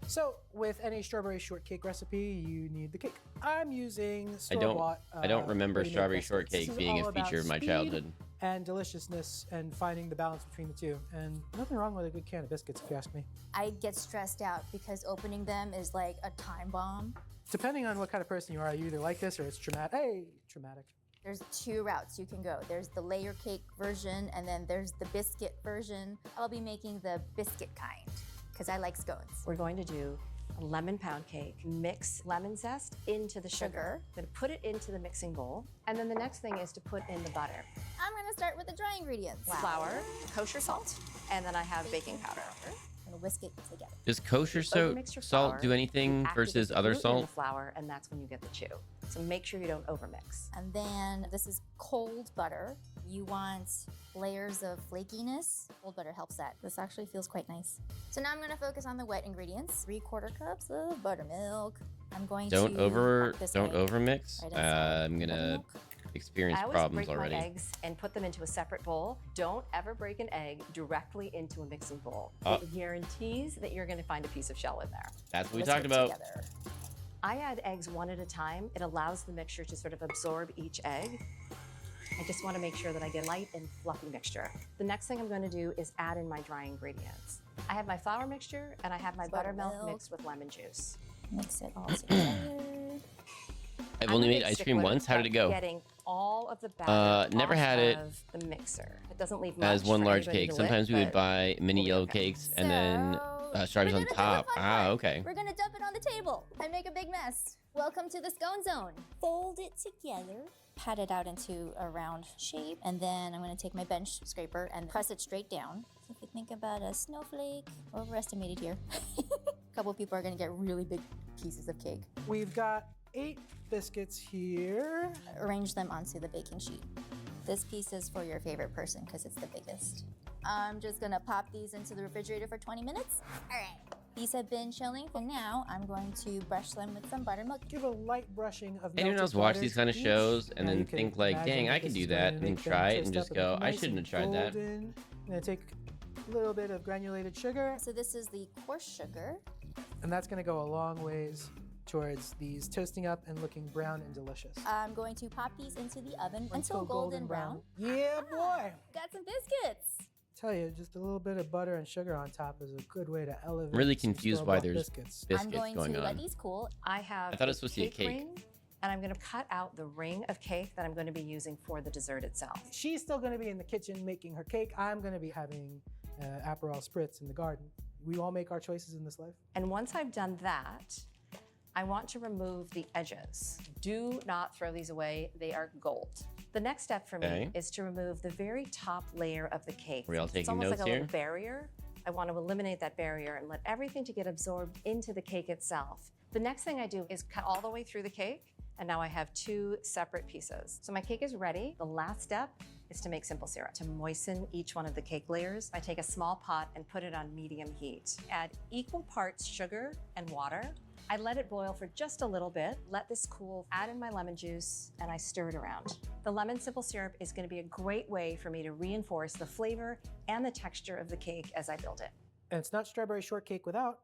Speaker 4: So with any strawberry shortcake recipe, you need the cake. I'm using store-bought.
Speaker 1: I don't remember
Speaker 4: ready-made
Speaker 1: strawberry
Speaker 4: biscuits.
Speaker 1: shortcake
Speaker 4: This is
Speaker 1: being
Speaker 4: all
Speaker 1: a feature
Speaker 4: about
Speaker 1: of my
Speaker 4: speed
Speaker 1: childhood.
Speaker 4: and deliciousness and finding the balance between the two. And nothing wrong with a good can of biscuits, if you ask me.
Speaker 10: I get stressed out because opening them is like a time bomb.
Speaker 4: Depending on what kind of person you are, you either like this or it's traumatic. Hey, traumatic.
Speaker 10: There's 2 routes you can go. There's the layer cake version, and then there's the biscuit version. I'll be making the biscuit kind because I like scones.
Speaker 11: We're going to do a lemon pound cake. Mix lemon zest into the sugar. Then put it into the mixing bowl. And then the next thing is to put in the butter.
Speaker 10: I'm gonna start with the dry ingredients.
Speaker 11: Flour, kosher salt, and then I have baking powder.
Speaker 10: I'm gonna whisk it together.
Speaker 1: Does kosher
Speaker 11: Overmix your
Speaker 1: salt
Speaker 11: flour,
Speaker 1: do anything
Speaker 11: activate
Speaker 1: versus
Speaker 11: the
Speaker 1: other
Speaker 11: gluten in the
Speaker 1: salt?
Speaker 11: flour, and that's when you get the chew. So make sure you don't overmix.
Speaker 10: And then this is cold butter. You want layers of flakiness. Cold butter helps that. This actually feels quite nice. So now I'm gonna focus on the wet ingredients. 3/4 cups of buttermilk. I'm going to
Speaker 1: Don't
Speaker 10: pop this egg
Speaker 1: overmix.
Speaker 10: right inside
Speaker 1: I'm gonna
Speaker 10: buttermilk.
Speaker 1: experience
Speaker 11: I always
Speaker 1: problems
Speaker 11: break
Speaker 1: already.
Speaker 11: my eggs and put them into a separate bowl. Don't ever break an egg directly into a mixing bowl. It guarantees that you're going to find a piece of shell in there.
Speaker 1: That's what we
Speaker 10: Whisk
Speaker 1: talked
Speaker 10: it
Speaker 1: about.
Speaker 10: together.
Speaker 11: I add eggs one at a time. It allows the mixture to sort of absorb each egg. I just want to make sure that I get light and fluffy mixture. The next thing I'm going to do is add in my dry ingredients. I have my flour mixture and I have my buttermilk mixed with lemon juice.
Speaker 10: Mix it all together.
Speaker 1: I've
Speaker 11: I'm
Speaker 1: only
Speaker 11: a
Speaker 1: made
Speaker 11: big
Speaker 1: ice cream
Speaker 11: stickler
Speaker 1: once. How did it go?
Speaker 11: Getting all of the batter
Speaker 1: Never
Speaker 11: off
Speaker 1: had it
Speaker 11: of the mixer. It doesn't leave much
Speaker 1: As one
Speaker 11: for
Speaker 1: large
Speaker 11: anybody
Speaker 1: cake.
Speaker 11: to
Speaker 1: Sometimes
Speaker 11: lick,
Speaker 1: we would
Speaker 11: but
Speaker 1: buy mini
Speaker 11: we'll be
Speaker 1: yellow
Speaker 11: okay.
Speaker 1: cakes and then strawberries
Speaker 10: we're
Speaker 1: on
Speaker 10: gonna do the
Speaker 1: top.
Speaker 10: fun
Speaker 1: Ah,
Speaker 10: part.
Speaker 1: okay.
Speaker 10: We're gonna dump it on the table and make a big mess. Welcome to the scone zone. Fold it together. Pat it out into a round shape, and then I'm gonna take my bench scraper and press it straight down. So if you think about a snowflake, overestimated here. A couple people are gonna get really big pieces of cake.
Speaker 4: We've got 8 biscuits here.
Speaker 10: Arrange them onto the baking sheet. This piece is for your favorite person because it's the biggest. I'm just gonna pop these into the refrigerator for 20 minutes. All right. These have been chilling, and now I'm going to brush them with some buttermilk.
Speaker 4: Give a light brushing of
Speaker 1: Anyone
Speaker 4: melted
Speaker 1: else watch
Speaker 4: butter
Speaker 1: these
Speaker 4: to
Speaker 1: kind of
Speaker 4: each.
Speaker 1: shows and
Speaker 4: Now
Speaker 1: then
Speaker 4: you can
Speaker 1: think like,
Speaker 4: imagine
Speaker 1: dang,
Speaker 4: that
Speaker 1: I could
Speaker 4: this
Speaker 1: do
Speaker 4: is
Speaker 1: that,
Speaker 4: going
Speaker 1: and
Speaker 4: to
Speaker 1: then
Speaker 4: make them
Speaker 1: try it
Speaker 4: twist
Speaker 1: and
Speaker 4: up
Speaker 1: just
Speaker 4: and
Speaker 1: go,
Speaker 4: look
Speaker 1: I
Speaker 4: nice
Speaker 1: shouldn't
Speaker 4: and
Speaker 1: have tried that.
Speaker 4: golden. I'm gonna take a little bit of granulated sugar,
Speaker 10: So this is the coarse sugar.
Speaker 4: and that's gonna go a long ways towards these toasting up and looking brown and delicious.
Speaker 10: I'm going to pop these into the oven until golden brown.
Speaker 4: Yeah, boy.
Speaker 10: Got some biscuits.
Speaker 4: Tell you, just a little bit of butter and sugar on top is a good way to elevate.
Speaker 1: I'm really
Speaker 4: some
Speaker 1: confused why
Speaker 4: store-bought
Speaker 1: there's
Speaker 4: biscuits.
Speaker 1: biscuits
Speaker 10: I'm going
Speaker 1: going
Speaker 10: to let
Speaker 1: on.
Speaker 10: these cool.
Speaker 11: I have
Speaker 1: I thought it was supposed to be a cake.
Speaker 11: ring, and I'm going to cut out the ring of cake that I'm going to be using for the dessert itself.
Speaker 4: She's still gonna be in the kitchen making her cake. I'm gonna be having Aperol Spritz in the garden. We all make our choices in this life.
Speaker 11: And once I've done that, I want to remove the edges. Do not throw these away. They are gold. The next step for
Speaker 1: Okay.
Speaker 11: me is to remove the very top layer of the cake.
Speaker 1: Are we all
Speaker 11: It's
Speaker 1: taking
Speaker 11: almost
Speaker 1: notes
Speaker 11: like a
Speaker 1: here?
Speaker 11: little barrier. I want to eliminate that barrier and let everything to get absorbed into the cake itself. The next thing I do is cut all the way through the cake, and now I have 2 separate pieces. So my cake is ready. The last step is to make simple syrup. To moisten each one of the cake layers, I take a small pot and put it on medium heat. Add equal parts sugar and water. I let it boil for just a little bit, let this cool, add in my lemon juice, and I stir it around. The lemon simple syrup is going to be a great way for me to reinforce the flavor and the texture of the cake as I build it.
Speaker 4: And it's not strawberry shortcake without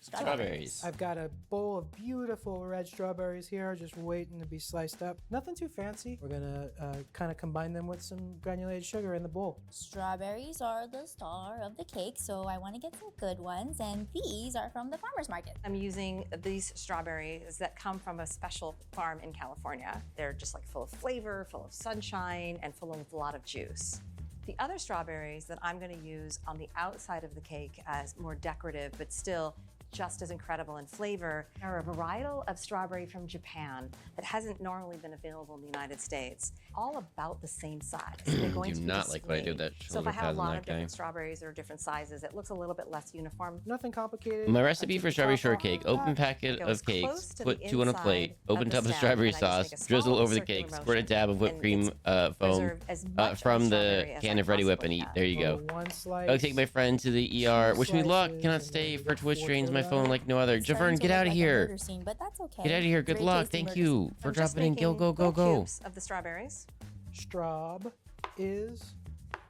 Speaker 1: Strawberries.
Speaker 4: I've got a bowl of beautiful red strawberries here, just waiting to be sliced up. Nothing too fancy. We're gonna kind of combine them with some granulated sugar in the bowl.
Speaker 10: Strawberries are the star of the cake, so I want to get some good ones, and these are from the farmer's market.
Speaker 11: I'm using these strawberries that come from a special farm in California. They're just like full of flavor, full of sunshine, and full of a lot of juice. The other strawberries that I'm going to use on the outside of the cake as more decorative, but still just as incredible in flavor, are a varietal of strawberry from Japan that hasn't normally been available in the United States. All about the same size. They're going
Speaker 1: Do
Speaker 11: to be
Speaker 1: not like what I did with that
Speaker 11: So if
Speaker 1: shoulder
Speaker 11: I have
Speaker 1: pads
Speaker 11: a
Speaker 1: on
Speaker 11: lot
Speaker 1: that
Speaker 11: of
Speaker 1: guy.
Speaker 11: different strawberries that are different sizes, it looks a little bit less uniform.
Speaker 4: Nothing complicated.
Speaker 1: My
Speaker 4: I
Speaker 1: recipe
Speaker 4: took
Speaker 1: for
Speaker 4: the
Speaker 1: strawberry
Speaker 4: top off
Speaker 1: shortake:
Speaker 4: of
Speaker 1: open
Speaker 4: that.
Speaker 1: packet
Speaker 11: Go as
Speaker 1: of cakes,
Speaker 11: close to
Speaker 1: put
Speaker 11: the
Speaker 1: 2 on a
Speaker 11: inside
Speaker 1: plate, open
Speaker 11: of
Speaker 1: tub
Speaker 11: the
Speaker 1: of
Speaker 11: stem,
Speaker 1: strawberry
Speaker 11: and I just
Speaker 1: sauce,
Speaker 11: make a
Speaker 1: drizzle
Speaker 11: small
Speaker 1: over the
Speaker 11: circular
Speaker 1: cake, squirt a
Speaker 11: motion,
Speaker 1: dab of whipped
Speaker 11: and
Speaker 1: cream
Speaker 11: it's
Speaker 1: foam
Speaker 11: preserved as much of
Speaker 1: from the
Speaker 11: strawberry as
Speaker 1: can
Speaker 11: I
Speaker 1: of Ready Whip and
Speaker 11: possibly
Speaker 1: eat.
Speaker 11: can.
Speaker 1: There you go.
Speaker 4: One slice.
Speaker 1: I'll take my friend to the ER.
Speaker 4: Two
Speaker 1: Wish me luck.
Speaker 4: slices,
Speaker 1: Cannot
Speaker 4: and
Speaker 1: stay
Speaker 4: then
Speaker 1: for
Speaker 4: you
Speaker 1: Twitch
Speaker 4: got
Speaker 1: streams.
Speaker 4: 4
Speaker 1: My
Speaker 4: to
Speaker 1: phone
Speaker 4: that.
Speaker 1: like no other.
Speaker 10: It's starting
Speaker 1: Javern,
Speaker 10: to
Speaker 1: get
Speaker 10: look
Speaker 1: out of
Speaker 10: like a
Speaker 1: here.
Speaker 10: murder scene, but that's okay.
Speaker 1: Get out of here. Good
Speaker 10: Very
Speaker 1: luck.
Speaker 10: tasty
Speaker 1: Thank
Speaker 10: murder
Speaker 1: you
Speaker 10: scene.
Speaker 1: for
Speaker 11: I'm just
Speaker 1: dropping in. Go,
Speaker 11: making
Speaker 1: go, go,
Speaker 11: little
Speaker 1: go.
Speaker 11: cubes of the strawberries.
Speaker 4: Straub is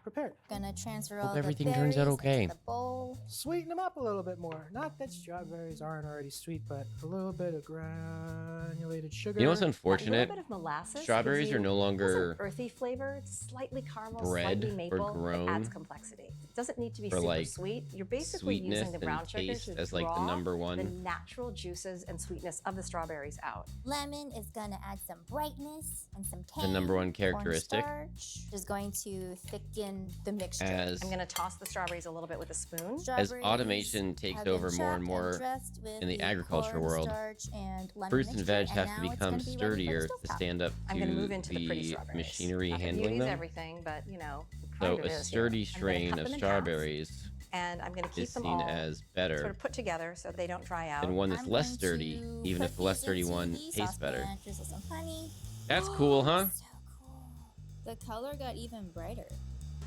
Speaker 4: prepared.
Speaker 10: Gonna transfer
Speaker 1: Hope
Speaker 10: all
Speaker 1: everything
Speaker 10: the
Speaker 1: turns out
Speaker 10: berries
Speaker 1: okay.
Speaker 10: into the bowl.
Speaker 4: Sweeten them up a little bit more. Not that strawberries aren't already sweet, but a little bit of granulated sugar.
Speaker 1: You know what's
Speaker 11: A
Speaker 1: unfortunate?
Speaker 11: little bit of molasses.
Speaker 1: Strawberries
Speaker 11: gives
Speaker 1: are
Speaker 11: you
Speaker 1: no longer
Speaker 11: an earthy flavor. It's slightly caramel,
Speaker 1: bred
Speaker 11: slightly
Speaker 1: or
Speaker 11: maple.
Speaker 1: grown
Speaker 11: It adds complexity. It doesn't need to be
Speaker 1: for,
Speaker 11: super
Speaker 1: like,
Speaker 11: sweet. You're basically
Speaker 1: sweetness
Speaker 11: using the brown
Speaker 1: and
Speaker 11: sugar
Speaker 1: taste
Speaker 11: to
Speaker 1: as, like, the
Speaker 11: draw
Speaker 1: number one.
Speaker 11: the natural juices and sweetness of the strawberries out.
Speaker 10: Lemon is gonna add some brightness and some tang.
Speaker 1: The number one characteristic.
Speaker 10: Cornstarch is going to thicken the mixture.
Speaker 1: As
Speaker 11: I'm going to toss the strawberries a little bit with a spoon.
Speaker 10: Strawberries
Speaker 1: automation takes
Speaker 10: have been
Speaker 1: over more and
Speaker 10: chopped
Speaker 1: more
Speaker 10: dressed with
Speaker 1: in the agriculture world,
Speaker 10: cornstarch and lemon
Speaker 1: fruits and
Speaker 10: mixture,
Speaker 1: veg have
Speaker 10: now
Speaker 1: to
Speaker 10: it's
Speaker 1: become
Speaker 10: gonna be ready for the
Speaker 1: sturdier to
Speaker 10: stovetop.
Speaker 1: stand up
Speaker 11: I'm going to
Speaker 1: to
Speaker 11: move into the pretty
Speaker 1: the
Speaker 11: strawberries.
Speaker 1: machinery
Speaker 11: Not that
Speaker 1: handling
Speaker 11: beauty's
Speaker 1: them.
Speaker 11: everything, but you know,
Speaker 1: So
Speaker 11: kind of
Speaker 1: a
Speaker 11: is
Speaker 1: sturdy
Speaker 11: here. I'm gonna
Speaker 1: strain
Speaker 11: cut
Speaker 1: of
Speaker 11: them in half,
Speaker 1: strawberries
Speaker 11: and I'm going to keep
Speaker 1: is
Speaker 11: them
Speaker 1: seen
Speaker 11: all
Speaker 1: as
Speaker 11: sort
Speaker 1: better
Speaker 11: of put together so they don't dry out.
Speaker 1: than one that's
Speaker 10: I'm
Speaker 1: less
Speaker 10: going
Speaker 1: sturdy,
Speaker 10: to
Speaker 1: even
Speaker 10: put
Speaker 1: if the less
Speaker 10: these
Speaker 1: sturdy
Speaker 10: into
Speaker 1: one
Speaker 10: the
Speaker 1: tastes better.
Speaker 10: saucepan, drizzle some honey.
Speaker 1: That's cool, huh?
Speaker 10: So cool. The color got even brighter.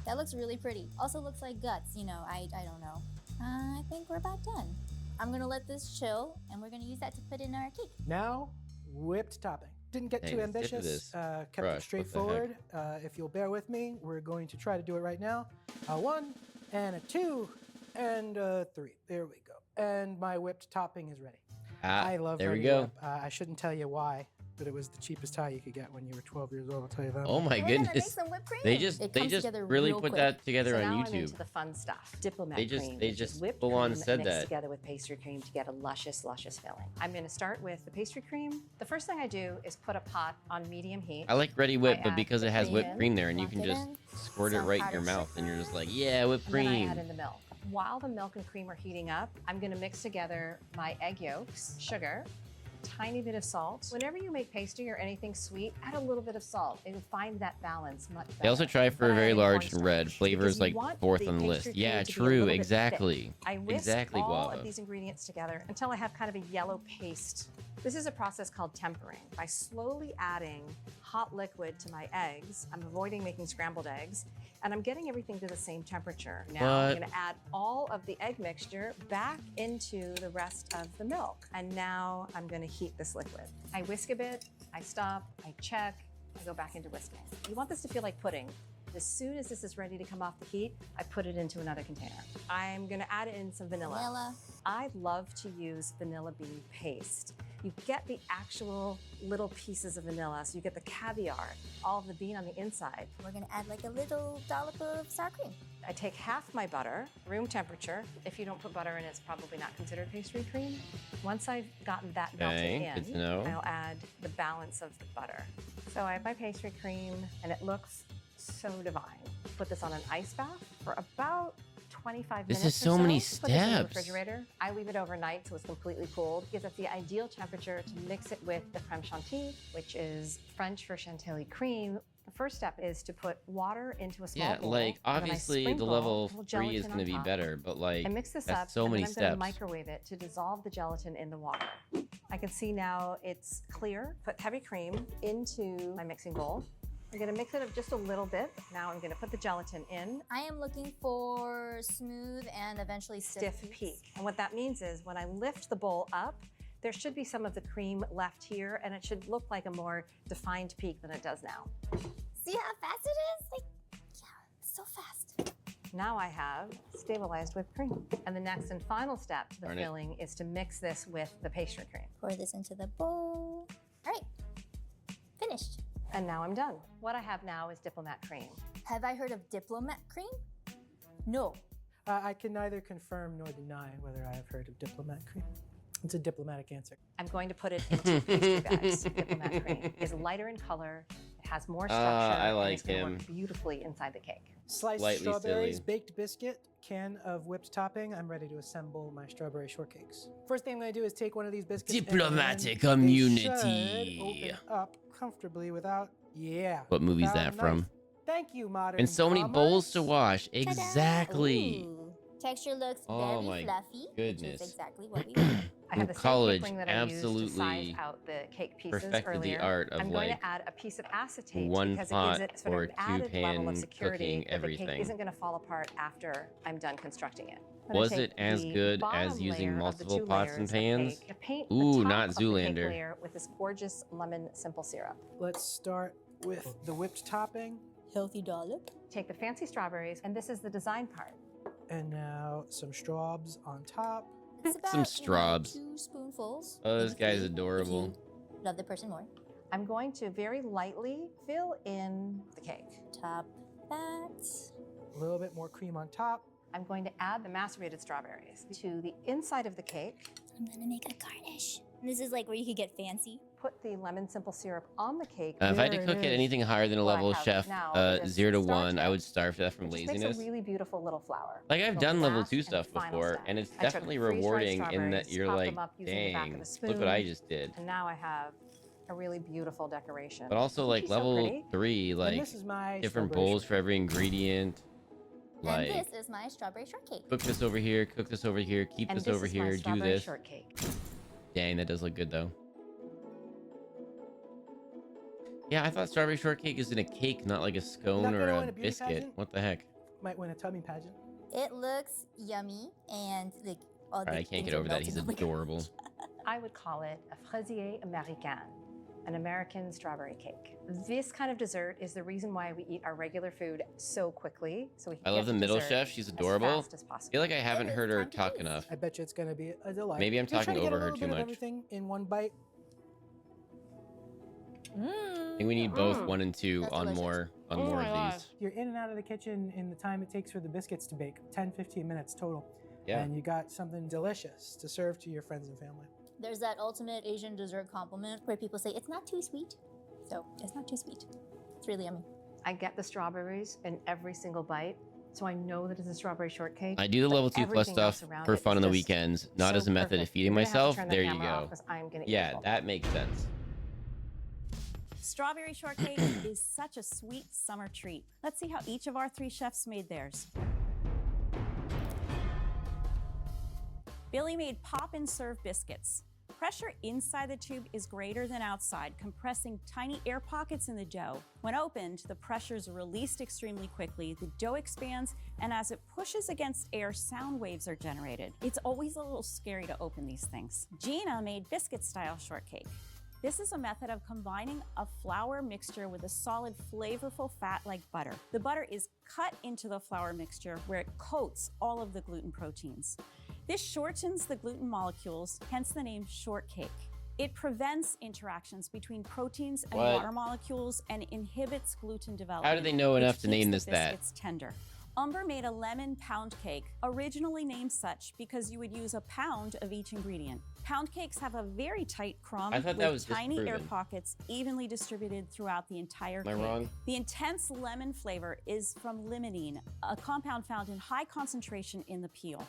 Speaker 10: That looks really pretty. Also looks like guts, you know, I don't know. I think we're about done. I'm gonna let this chill, and we're gonna use that to put in our cake.
Speaker 4: Now, whipped topping. Didn't get
Speaker 1: Dang,
Speaker 4: too
Speaker 1: the tip of
Speaker 4: ambitious.
Speaker 1: this
Speaker 4: Kept
Speaker 1: brush, what
Speaker 4: it
Speaker 1: the
Speaker 4: straightforward. If you'll bear with me, we're going to try to do it right now. A 1 and a 2 and a 3. There we go. And my whipped topping is ready.
Speaker 1: Ah,
Speaker 4: I love
Speaker 1: there we
Speaker 4: Ready
Speaker 1: go.
Speaker 4: Whip. I shouldn't tell you why, but it was the cheapest tie you could get when you were 12 years old. I'll tell you that.
Speaker 1: Oh my
Speaker 10: We're gonna make
Speaker 1: goodness.
Speaker 10: some whipped cream.
Speaker 1: They
Speaker 10: It
Speaker 1: just
Speaker 10: comes together
Speaker 1: really
Speaker 10: real
Speaker 1: put
Speaker 10: quick.
Speaker 1: that together
Speaker 11: So
Speaker 1: on
Speaker 11: now I'm
Speaker 1: YouTube.
Speaker 11: into the fun stuff. Diplomat
Speaker 1: They just-
Speaker 11: cream,
Speaker 1: they
Speaker 11: which is
Speaker 1: just
Speaker 11: whipped
Speaker 1: full on
Speaker 11: cream
Speaker 1: said
Speaker 11: mixed
Speaker 1: that.
Speaker 11: together with pastry cream to get a luscious, luscious filling. I'm going to start with the pastry cream. The first thing I do is put a pot on medium heat.
Speaker 1: I like Ready Whip,
Speaker 11: I
Speaker 1: but
Speaker 11: add
Speaker 1: because
Speaker 11: the
Speaker 1: it has
Speaker 11: cream
Speaker 1: whipped
Speaker 11: in,
Speaker 1: cream there and you
Speaker 10: lock
Speaker 1: can
Speaker 10: it
Speaker 1: just
Speaker 10: in,
Speaker 1: squirt it
Speaker 10: some
Speaker 1: right in
Speaker 10: powdered
Speaker 1: your mouth and you're
Speaker 10: sugar,
Speaker 1: just like, yeah, whipped
Speaker 11: And then I
Speaker 1: cream.
Speaker 11: add in the milk. While the milk and cream are heating up, I'm going to mix together my egg yolks, sugar, tiny bit of salt. Whenever you make pastry or anything sweet, add a little bit of salt. It will find that balance much better.
Speaker 1: They also try for
Speaker 11: Then I
Speaker 1: very
Speaker 11: add
Speaker 1: large and
Speaker 11: cornstarch,
Speaker 1: red.
Speaker 11: because
Speaker 1: Flavors
Speaker 11: you
Speaker 1: like
Speaker 11: want
Speaker 1: fourth
Speaker 11: the
Speaker 1: on the
Speaker 11: pastry
Speaker 1: list. Yeah,
Speaker 11: cream to be a
Speaker 1: true.
Speaker 11: little bit thick.
Speaker 1: Exactly.
Speaker 11: I whisk
Speaker 1: Exactly,
Speaker 11: all
Speaker 1: Guava.
Speaker 11: of these ingredients together until I have kind of a yellow paste. This is a process called tempering. By slowly adding hot liquid to my eggs, I'm avoiding making scrambled eggs, and I'm getting everything to the same temperature. Now I'm
Speaker 1: What?
Speaker 11: going to add all of the egg mixture back into the rest of the milk. And now I'm going to heat this liquid. I whisk a bit, I stop, I check, I go back into whisking. You want this to feel like pudding. As soon as this is ready to come off the heat, I put it into another container. I'm gonna add in some vanilla.
Speaker 10: Vanilla.
Speaker 11: I love to use vanilla bean paste. You get the actual little pieces of vanilla, so you get the caviar, all of the bean on the inside.
Speaker 10: We're gonna add like a little dollop of sour cream.
Speaker 11: I take half my butter, room temperature. If you don't put butter in, it's probably not considered pastry cream. Once I've gotten that
Speaker 1: Okay,
Speaker 11: melted
Speaker 1: good to know.
Speaker 11: in, I'll add the balance of the butter. So I have my pastry cream, and it looks so divine. Put this on an ice bath for about 25
Speaker 1: This
Speaker 11: minutes
Speaker 1: is
Speaker 11: or
Speaker 1: so many
Speaker 11: Put this in the
Speaker 1: steps.
Speaker 11: refrigerator. I leave it overnight so it's completely cooled because that's the ideal temperature to mix it with the creme chantilly, which is French for chantilly cream. The first step is to put water into a small
Speaker 1: Yeah,
Speaker 11: bowl.
Speaker 1: like
Speaker 11: and then I
Speaker 1: obviously the
Speaker 11: sprinkle
Speaker 1: level
Speaker 11: a little
Speaker 1: 3 is
Speaker 11: gelatin
Speaker 1: going to
Speaker 11: on
Speaker 1: be
Speaker 11: top.
Speaker 1: better, but like
Speaker 11: I mix this
Speaker 1: that's
Speaker 11: up,
Speaker 1: so
Speaker 11: and
Speaker 1: many
Speaker 11: then I'm going to
Speaker 1: steps.
Speaker 11: microwave it to dissolve the gelatin in the water. I can see now it's clear. Put heavy cream into my mixing bowl. I'm going to mix it up just a little bit. Now I'm going to put the gelatin in.
Speaker 10: I am looking for smooth and eventually stiff
Speaker 11: Peak. And what that means is when I lift the bowl up, there should be some of the cream left here, and it should look like a more defined peak than it does now.
Speaker 10: See how fast it is? Like, yeah, so fast.
Speaker 11: Now I have stabilized whipped cream. And the next and final step to the
Speaker 1: Darn it.
Speaker 11: filling is to mix this with the pastry cream.
Speaker 10: Pour this into the bowl. All right, finished.
Speaker 11: And now I'm done. What I have now is diplomat cream.
Speaker 10: Have I heard of diplomat cream? No.
Speaker 4: I can neither confirm nor deny whether I have heard of diplomat cream. It's a diplomatic answer.
Speaker 11: I'm going to put it into pastry bags. Diplomat cream is lighter in color, it has more structure,
Speaker 1: I
Speaker 11: and
Speaker 1: like
Speaker 11: it's gonna
Speaker 1: him.
Speaker 11: work beautifully inside the cake.
Speaker 4: Sliced
Speaker 1: Slightly
Speaker 4: strawberries,
Speaker 1: silly.
Speaker 4: baked biscuit, can of whipped topping. I'm ready to assemble my strawberry shortcakes. First thing I'm going to do is take one of these biscuits. and
Speaker 1: Diplomatic
Speaker 4: they
Speaker 1: immunity.
Speaker 4: should open up comfortably without. Yeah.
Speaker 1: What movie's
Speaker 4: without
Speaker 1: that
Speaker 4: a
Speaker 1: from?
Speaker 4: knife. Thank you, modern.
Speaker 1: And so many
Speaker 4: commerce.
Speaker 1: bowls to wash. Exactly.
Speaker 10: Ooh. Texture looks
Speaker 1: Oh
Speaker 10: very
Speaker 1: my
Speaker 10: fluffy,
Speaker 1: goodness.
Speaker 10: which is exactly what we want.
Speaker 11: I have the same
Speaker 1: College
Speaker 11: cake ring that I used to
Speaker 1: absolutely
Speaker 11: size out the cake pieces
Speaker 1: perfected the
Speaker 11: earlier.
Speaker 1: art of,
Speaker 11: I'm going
Speaker 1: like,
Speaker 11: to add a piece of acetate
Speaker 1: one
Speaker 11: because
Speaker 1: pot
Speaker 11: it gives it sort
Speaker 1: or
Speaker 11: of an added level
Speaker 1: two-pan
Speaker 11: of security
Speaker 1: cooking
Speaker 11: that the cake
Speaker 1: everything.
Speaker 11: isn't going to fall apart after I'm done constructing it. I'm gonna
Speaker 1: Was
Speaker 11: take
Speaker 1: it as
Speaker 11: the
Speaker 1: good as
Speaker 11: bottom
Speaker 1: using
Speaker 11: layer of the
Speaker 1: multiple
Speaker 11: two
Speaker 1: pots and
Speaker 11: layers of
Speaker 1: pans?
Speaker 11: cake to paint
Speaker 1: Ooh,
Speaker 11: the top
Speaker 1: not
Speaker 11: of the cake
Speaker 1: Zoolander.
Speaker 11: layer with this gorgeous lemon simple syrup.
Speaker 4: Let's start with the whipped topping.
Speaker 10: Healthy dollop.
Speaker 11: Take the fancy strawberries, and this is the design part.
Speaker 4: And now some straws on top.
Speaker 10: It's about,
Speaker 1: Some straws.
Speaker 10: 2 spoonfuls.
Speaker 1: Oh, this
Speaker 10: maybe
Speaker 1: guy's
Speaker 10: 3 if
Speaker 1: adorable.
Speaker 10: you love the person more.
Speaker 11: I'm going to very lightly fill in the cake.
Speaker 10: Top that.
Speaker 4: A little bit more cream on top.
Speaker 11: I'm going to add the macerated strawberries to the inside of the cake.
Speaker 10: I'm gonna make a garnish. This is like where you could get fancy.
Speaker 11: Put the lemon simple syrup on the cake.
Speaker 1: If I had to
Speaker 4: There it
Speaker 1: cook at
Speaker 4: is.
Speaker 1: anything higher than a
Speaker 11: What I
Speaker 1: level
Speaker 11: have
Speaker 1: chef,
Speaker 11: now is
Speaker 1: 0 to
Speaker 11: star
Speaker 1: 1, I
Speaker 11: tip,
Speaker 1: would starve to death from
Speaker 11: which just
Speaker 1: laziness.
Speaker 11: makes a really beautiful little flower.
Speaker 1: Like I've
Speaker 11: So
Speaker 1: done
Speaker 11: the
Speaker 1: level
Speaker 11: last
Speaker 1: 2
Speaker 11: and
Speaker 1: stuff
Speaker 11: final
Speaker 1: before,
Speaker 11: step.
Speaker 1: and it's
Speaker 11: I took
Speaker 1: definitely
Speaker 11: freeze-dried
Speaker 1: rewarding in that
Speaker 11: strawberries,
Speaker 1: you're
Speaker 11: popped
Speaker 1: like,
Speaker 11: them up using the back of
Speaker 1: dang,
Speaker 11: a
Speaker 1: look what I
Speaker 11: spoon,
Speaker 1: just did.
Speaker 11: And now I have a really beautiful decoration.
Speaker 1: But also
Speaker 11: Isn't
Speaker 1: like
Speaker 11: she so
Speaker 1: level
Speaker 11: pretty?
Speaker 1: 3,
Speaker 4: And
Speaker 1: like
Speaker 4: this is my
Speaker 1: different
Speaker 4: strawberry
Speaker 1: bowls for every ingredient. Like
Speaker 10: And this is my strawberry shortcake.
Speaker 1: cook this over here, cook this over here, keep
Speaker 11: And
Speaker 1: this
Speaker 11: this
Speaker 1: over
Speaker 11: is my
Speaker 1: here, do
Speaker 11: strawberry
Speaker 1: this.
Speaker 11: shortcake.
Speaker 1: Dang, that does look good though. Yeah, I thought strawberry shortcake is in a cake, not like a scone
Speaker 4: Not
Speaker 1: or
Speaker 4: gonna
Speaker 1: a
Speaker 4: win a beauty
Speaker 1: biscuit.
Speaker 4: pageant?
Speaker 1: What the heck?
Speaker 4: Might win a tummy pageant.
Speaker 10: It looks yummy and like all
Speaker 1: Alright,
Speaker 10: the
Speaker 1: I can't
Speaker 10: things
Speaker 1: get
Speaker 10: are
Speaker 1: over that.
Speaker 10: melting
Speaker 1: He's
Speaker 10: on my
Speaker 1: adorable.
Speaker 10: gosh.
Speaker 11: I would call it a fraisier américain, an American strawberry cake. This kind of dessert is the reason why we eat our regular food so quickly, so we can
Speaker 1: I
Speaker 11: get
Speaker 1: love the
Speaker 11: to
Speaker 1: middle
Speaker 11: dessert
Speaker 1: chef. She's
Speaker 11: as
Speaker 1: adorable.
Speaker 11: fast as
Speaker 1: I
Speaker 11: possible.
Speaker 1: feel like I haven't
Speaker 10: it's
Speaker 1: heard her
Speaker 10: time to
Speaker 1: talk
Speaker 10: taste.
Speaker 1: enough.
Speaker 4: I bet you it's gonna be a delight.
Speaker 1: Maybe I'm
Speaker 4: Just try
Speaker 1: talking
Speaker 4: to get
Speaker 1: over
Speaker 4: a
Speaker 1: her
Speaker 4: little
Speaker 1: too
Speaker 4: bit of
Speaker 1: much.
Speaker 4: everything in one bite.
Speaker 1: I think we need both 1 and 2
Speaker 10: That's
Speaker 1: on
Speaker 10: delicious.
Speaker 1: more
Speaker 4: Oh
Speaker 1: of these.
Speaker 4: You're in and out of the kitchen in the time it takes for the biscuits to bake, 10-15 minutes total.
Speaker 1: Yeah.
Speaker 4: And you got something delicious to serve to your friends and family.
Speaker 10: There's that ultimate Asian dessert compliment where people say it's not too sweet. So it's not too sweet. It's really yummy.
Speaker 11: I get the strawberries in every single bite, so I know that it's a strawberry shortcake.
Speaker 1: I do the
Speaker 11: but
Speaker 1: level 2 plus
Speaker 11: everything else
Speaker 1: stuff
Speaker 11: around
Speaker 1: for
Speaker 11: it
Speaker 1: fun
Speaker 11: is
Speaker 1: on the
Speaker 11: just
Speaker 1: weekends, not
Speaker 11: so
Speaker 1: as a method of
Speaker 11: perfect.
Speaker 1: feeding
Speaker 11: You're gonna have to
Speaker 1: myself.
Speaker 11: turn the
Speaker 1: There you
Speaker 11: camera off
Speaker 1: go.
Speaker 11: 'cause I'm gonna eat
Speaker 1: Yeah,
Speaker 11: this whole
Speaker 1: that
Speaker 11: thing.
Speaker 1: makes sense.
Speaker 9: Strawberry shortcake is such a sweet summer treat. Let's see how each of our 3 chefs made theirs. Billy made pop and serve biscuits. Pressure inside the tube is greater than outside, compressing tiny air pockets in the dough. When opened, the pressure is released extremely quickly, the dough expands, and as it pushes against air, sound waves are generated. It's always a little scary to open these things. Gina made biscuit-style shortcake. This is a method of combining a flour mixture with a solid, flavorful fat like butter. The butter is cut into the flour mixture where it coats all of the gluten proteins. This shortens the gluten molecules, hence the name shortcake. It prevents interactions between proteins and
Speaker 1: What?
Speaker 9: water molecules and inhibits gluten development.
Speaker 1: How do they know
Speaker 9: which
Speaker 1: enough to
Speaker 9: keeps
Speaker 1: name
Speaker 9: the
Speaker 1: this that?
Speaker 9: biscuits tender. Umber made a lemon pound cake, originally named such because you would use a pound of each ingredient. Pound cakes have a very tight crumb
Speaker 1: I thought
Speaker 9: with
Speaker 1: that was
Speaker 9: tiny air
Speaker 1: disproven.
Speaker 9: pockets evenly distributed throughout the entire
Speaker 1: Am I
Speaker 9: cake.
Speaker 1: wrong?
Speaker 9: The intense lemon flavor is from limonene, a compound found in high concentration in the peel.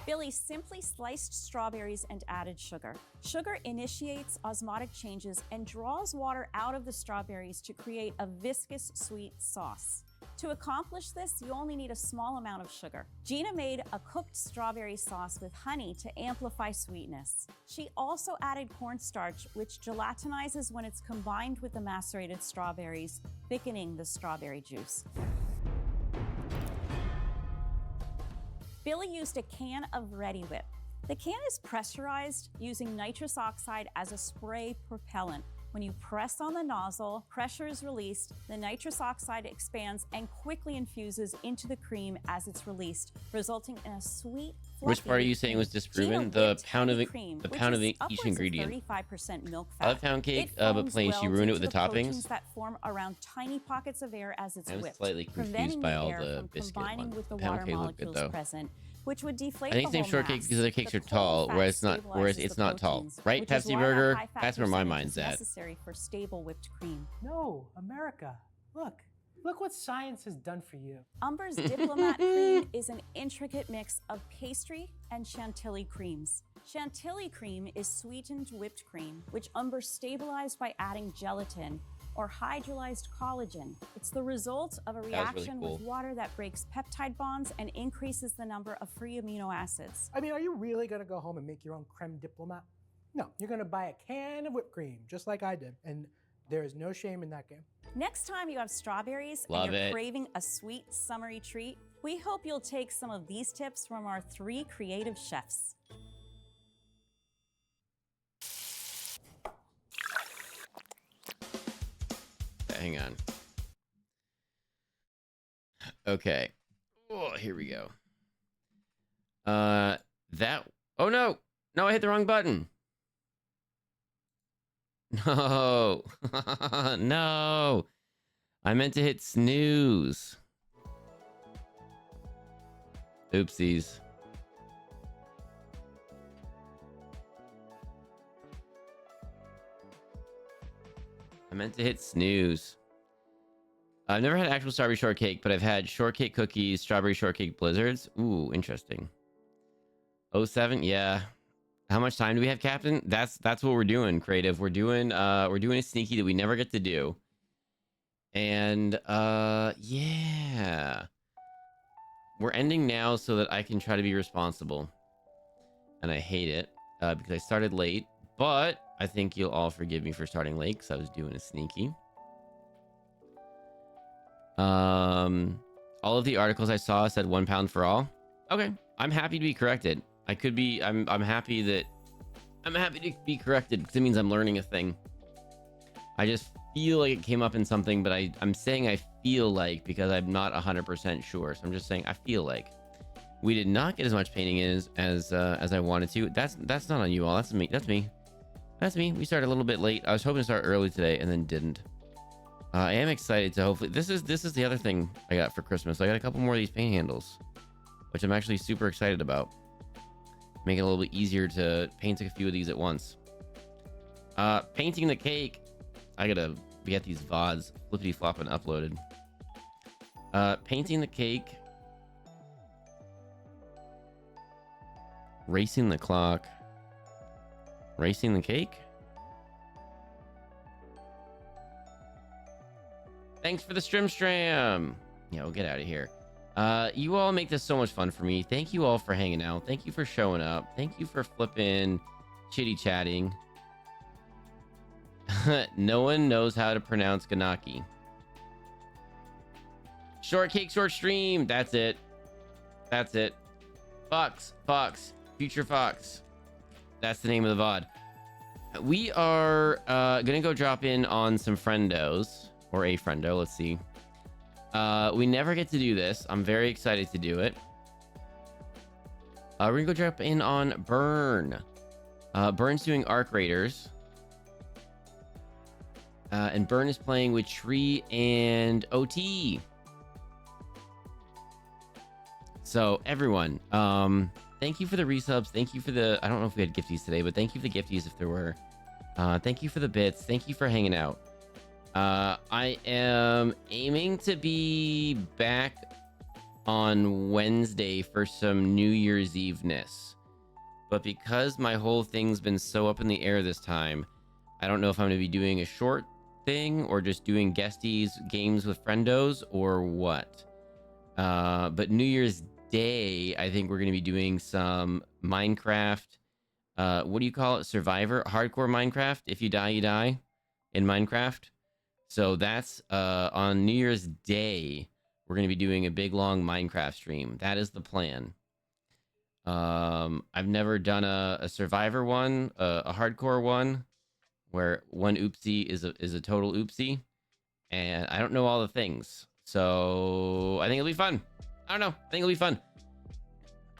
Speaker 9: Billy simply sliced strawberries and added sugar. Sugar initiates osmotic changes and draws water out of the strawberries to create a viscous sweet sauce. To accomplish this, you only need a small amount of sugar. Gina made a cooked strawberry sauce with honey to amplify sweetness. She also added cornstarch, which gelatinizes when it's combined with the macerated strawberries, thickening the strawberry juice. Billy used a can of Ready Whip. The can is pressurized using nitrous oxide as a spray propellant. When you press on the nozzle, pressure is released, the nitrous oxide expands and quickly infuses into the cream as it's released, resulting in a sweet,
Speaker 1: Which
Speaker 9: fluffy
Speaker 1: part are you
Speaker 9: whipped
Speaker 1: saying
Speaker 9: cream.
Speaker 1: was disproven?
Speaker 9: Gina
Speaker 1: The
Speaker 9: whipped
Speaker 1: pound of
Speaker 9: heavy
Speaker 1: it,
Speaker 9: cream,
Speaker 1: the
Speaker 9: which
Speaker 1: pound of
Speaker 9: is
Speaker 1: each
Speaker 9: upwards
Speaker 1: ingredient.
Speaker 9: of 35% milk
Speaker 1: I
Speaker 9: fat.
Speaker 1: love pound cake,
Speaker 9: It
Speaker 1: but
Speaker 9: foams
Speaker 1: plain.
Speaker 9: well
Speaker 1: She ruined it
Speaker 9: due
Speaker 1: with
Speaker 9: to
Speaker 1: the
Speaker 9: proteins
Speaker 1: toppings.
Speaker 9: that form around tiny pockets of air as it's
Speaker 1: I was
Speaker 9: whipped,
Speaker 1: slightly confused
Speaker 9: preventing
Speaker 1: by
Speaker 9: the
Speaker 1: all
Speaker 9: air
Speaker 1: the
Speaker 9: from
Speaker 1: biscuit
Speaker 9: combining
Speaker 1: ones.
Speaker 9: with the
Speaker 1: Pound
Speaker 9: water
Speaker 1: cake looked good,
Speaker 9: molecules
Speaker 1: though.
Speaker 9: present, which would deflate
Speaker 1: I think
Speaker 9: the
Speaker 1: it's named
Speaker 9: whole
Speaker 1: shortcake
Speaker 9: mass.
Speaker 1: because their cakes
Speaker 9: The
Speaker 1: are
Speaker 9: cold
Speaker 1: tall,
Speaker 9: fat
Speaker 1: whereas
Speaker 9: stabilizes
Speaker 1: it's
Speaker 9: the
Speaker 1: not tall,
Speaker 9: proteins,
Speaker 1: right?
Speaker 9: which is
Speaker 1: Pepsi
Speaker 9: why that
Speaker 1: Burger.
Speaker 9: high fat
Speaker 1: That's where my
Speaker 9: percentage
Speaker 1: mind's
Speaker 9: is
Speaker 1: at.
Speaker 9: necessary for stable whipped cream.
Speaker 4: No, America. Look what science has done for you.
Speaker 9: Umber's Diplomat cream is an intricate mix of pastry and chantilly creams. Chantilly cream is sweetened whipped cream, which Umber stabilized by adding gelatin or hydrolyzed collagen. It's the result of a
Speaker 1: really
Speaker 9: reaction
Speaker 1: cool.
Speaker 9: with water that breaks peptide bonds and increases the number of free amino acids.
Speaker 4: I mean, are you really gonna go home and make your own creme diplomat? No, you're gonna buy a can of whipped cream, just like I did, and there is no shame in that game.
Speaker 9: Next time you have strawberries
Speaker 1: Love
Speaker 9: and you're
Speaker 1: it.
Speaker 9: craving a sweet summery treat, we hope you'll take some of these tips from our 3 creative chefs.
Speaker 1: Hang on. Okay. Oh, here we go. Oh no! No, I hit the wrong button. No. No. I meant to hit snooze. Oopsies. I meant to hit snooze. I've never had actual strawberry shortcake, but I've had shortcake cookies, strawberry shortcake blizzards. Ooh, interesting. 07, yeah. How much time do we have, Captain? That's what we're doing, creative. We're doing a sneaky that we never get to do. And yeah. We're ending now so that I can try to be responsible. And I hate it because I started late, but I think you'll all forgive me for starting late because I was doing a sneaky. All of the articles I saw said 1 pound for all. Okay, I'm happy to be corrected. I'm happy to be corrected because it means I'm learning a thing. I just feel like it came up in something, but I'm saying I feel like because I'm not 100% sure. So I'm just saying I feel like we did not get as much painting in as I wanted to. That's not on you all. That's me. That's me. We started a little bit late. I was hoping to start early today and then didn't. I am excited to hopefully this is the other thing I got for Christmas. I got a couple more of these paint handles, which I'm actually super excited about. Make it a little bit easier to paint a few of these at once. Painting the cake. I gotta get these VODs flippity flop and uploaded. Painting the cake. Racing the clock. Racing the cake. Thanks for the stram. Yeah, we'll get out of here. You all make this so much fun for me. Thank you all for hanging out. Thank you for showing up. Thank you for flipping chitty chatting. No one knows how to pronounce Ganaki. Shortcake short stream. That's it. Fox. Future Fox. That's the name of the VOD. We are gonna go drop in on some friendos. Or a friendo, let's see. We never get to do this. I'm very excited to do it. We're gonna go drop in on Burn. Burn's doing Arc Raiders. And Burn is playing with Tree and OT. So everyone, thank you for the resubs. Thank you for the, I don't know if we had gifties today, but thank you for the gifties if there were. Thank you for the bits. Thank you for hanging out. I am aiming to be back on Wednesday for some New Year's Eve-ness. But because my whole thing's been so up in the air this time, I don't know if I'm going to be doing a short thing or just doing guesties games with friendos or what. But New Year's Day, I think we're going to be doing some Minecraft. What do you call it? Survivor? Hardcore Minecraft? If you die, you die in Minecraft. So that's on New Year's Day, we're going to be doing a big, long Minecraft stream. That is the plan. I've never done a Survivor one, a hardcore one, where one oopsie is a total oopsie, and I don't know all the things. So I think it'll be fun. I don't know. I think it'll be fun.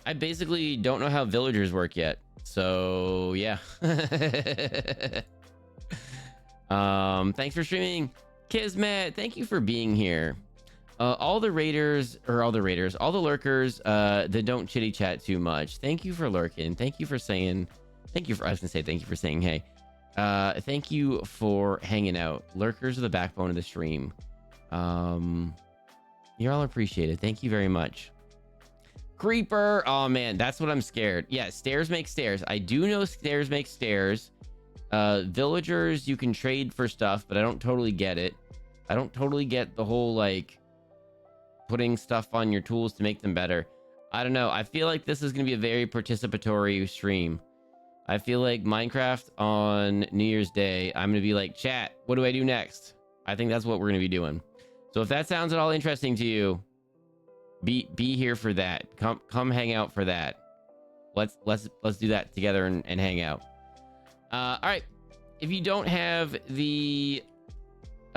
Speaker 1: I basically don't know how villagers work yet. So yeah. Thanks for streaming. Kismet, thank you for being here. All the lurkers that don't chitty chat too much. Thank you for lurking. Thank you for saying, I was gonna say thank you for saying hey. Thank you for hanging out. Lurkers are the backbone of the stream. You're all appreciated. Thank you very much. Creeper. Oh man, that's what I'm scared. Yeah, stairs make stairs. I do know stairs make stairs. Villagers, you can trade for stuff, but I don't totally get it. I don't totally get the whole like putting stuff on your tools to make them better. I don't know. I feel like this is going to be a very participatory stream. I feel like Minecraft on New Year's Day, I'm going to be like, chat, what do I do next? I think that's what we're going to be doing. So if that sounds at all interesting to you, be here for that. Come hang out for that. Let's do that together and hang out. All right. If you don't have the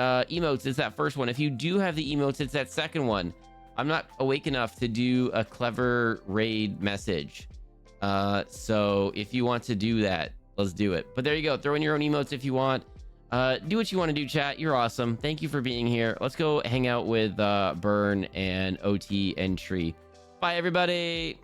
Speaker 1: emotes, it's that first one. If you do have the emotes, it's that second one. I'm not awake enough to do a clever raid message. So if you want to do that, let's do it. But there you go. Throw in your own emotes if you want. Do what you want to do, chat. You're awesome. Thank you for being here. Let's go hang out with Burn and OT and Tree. Bye, everybody.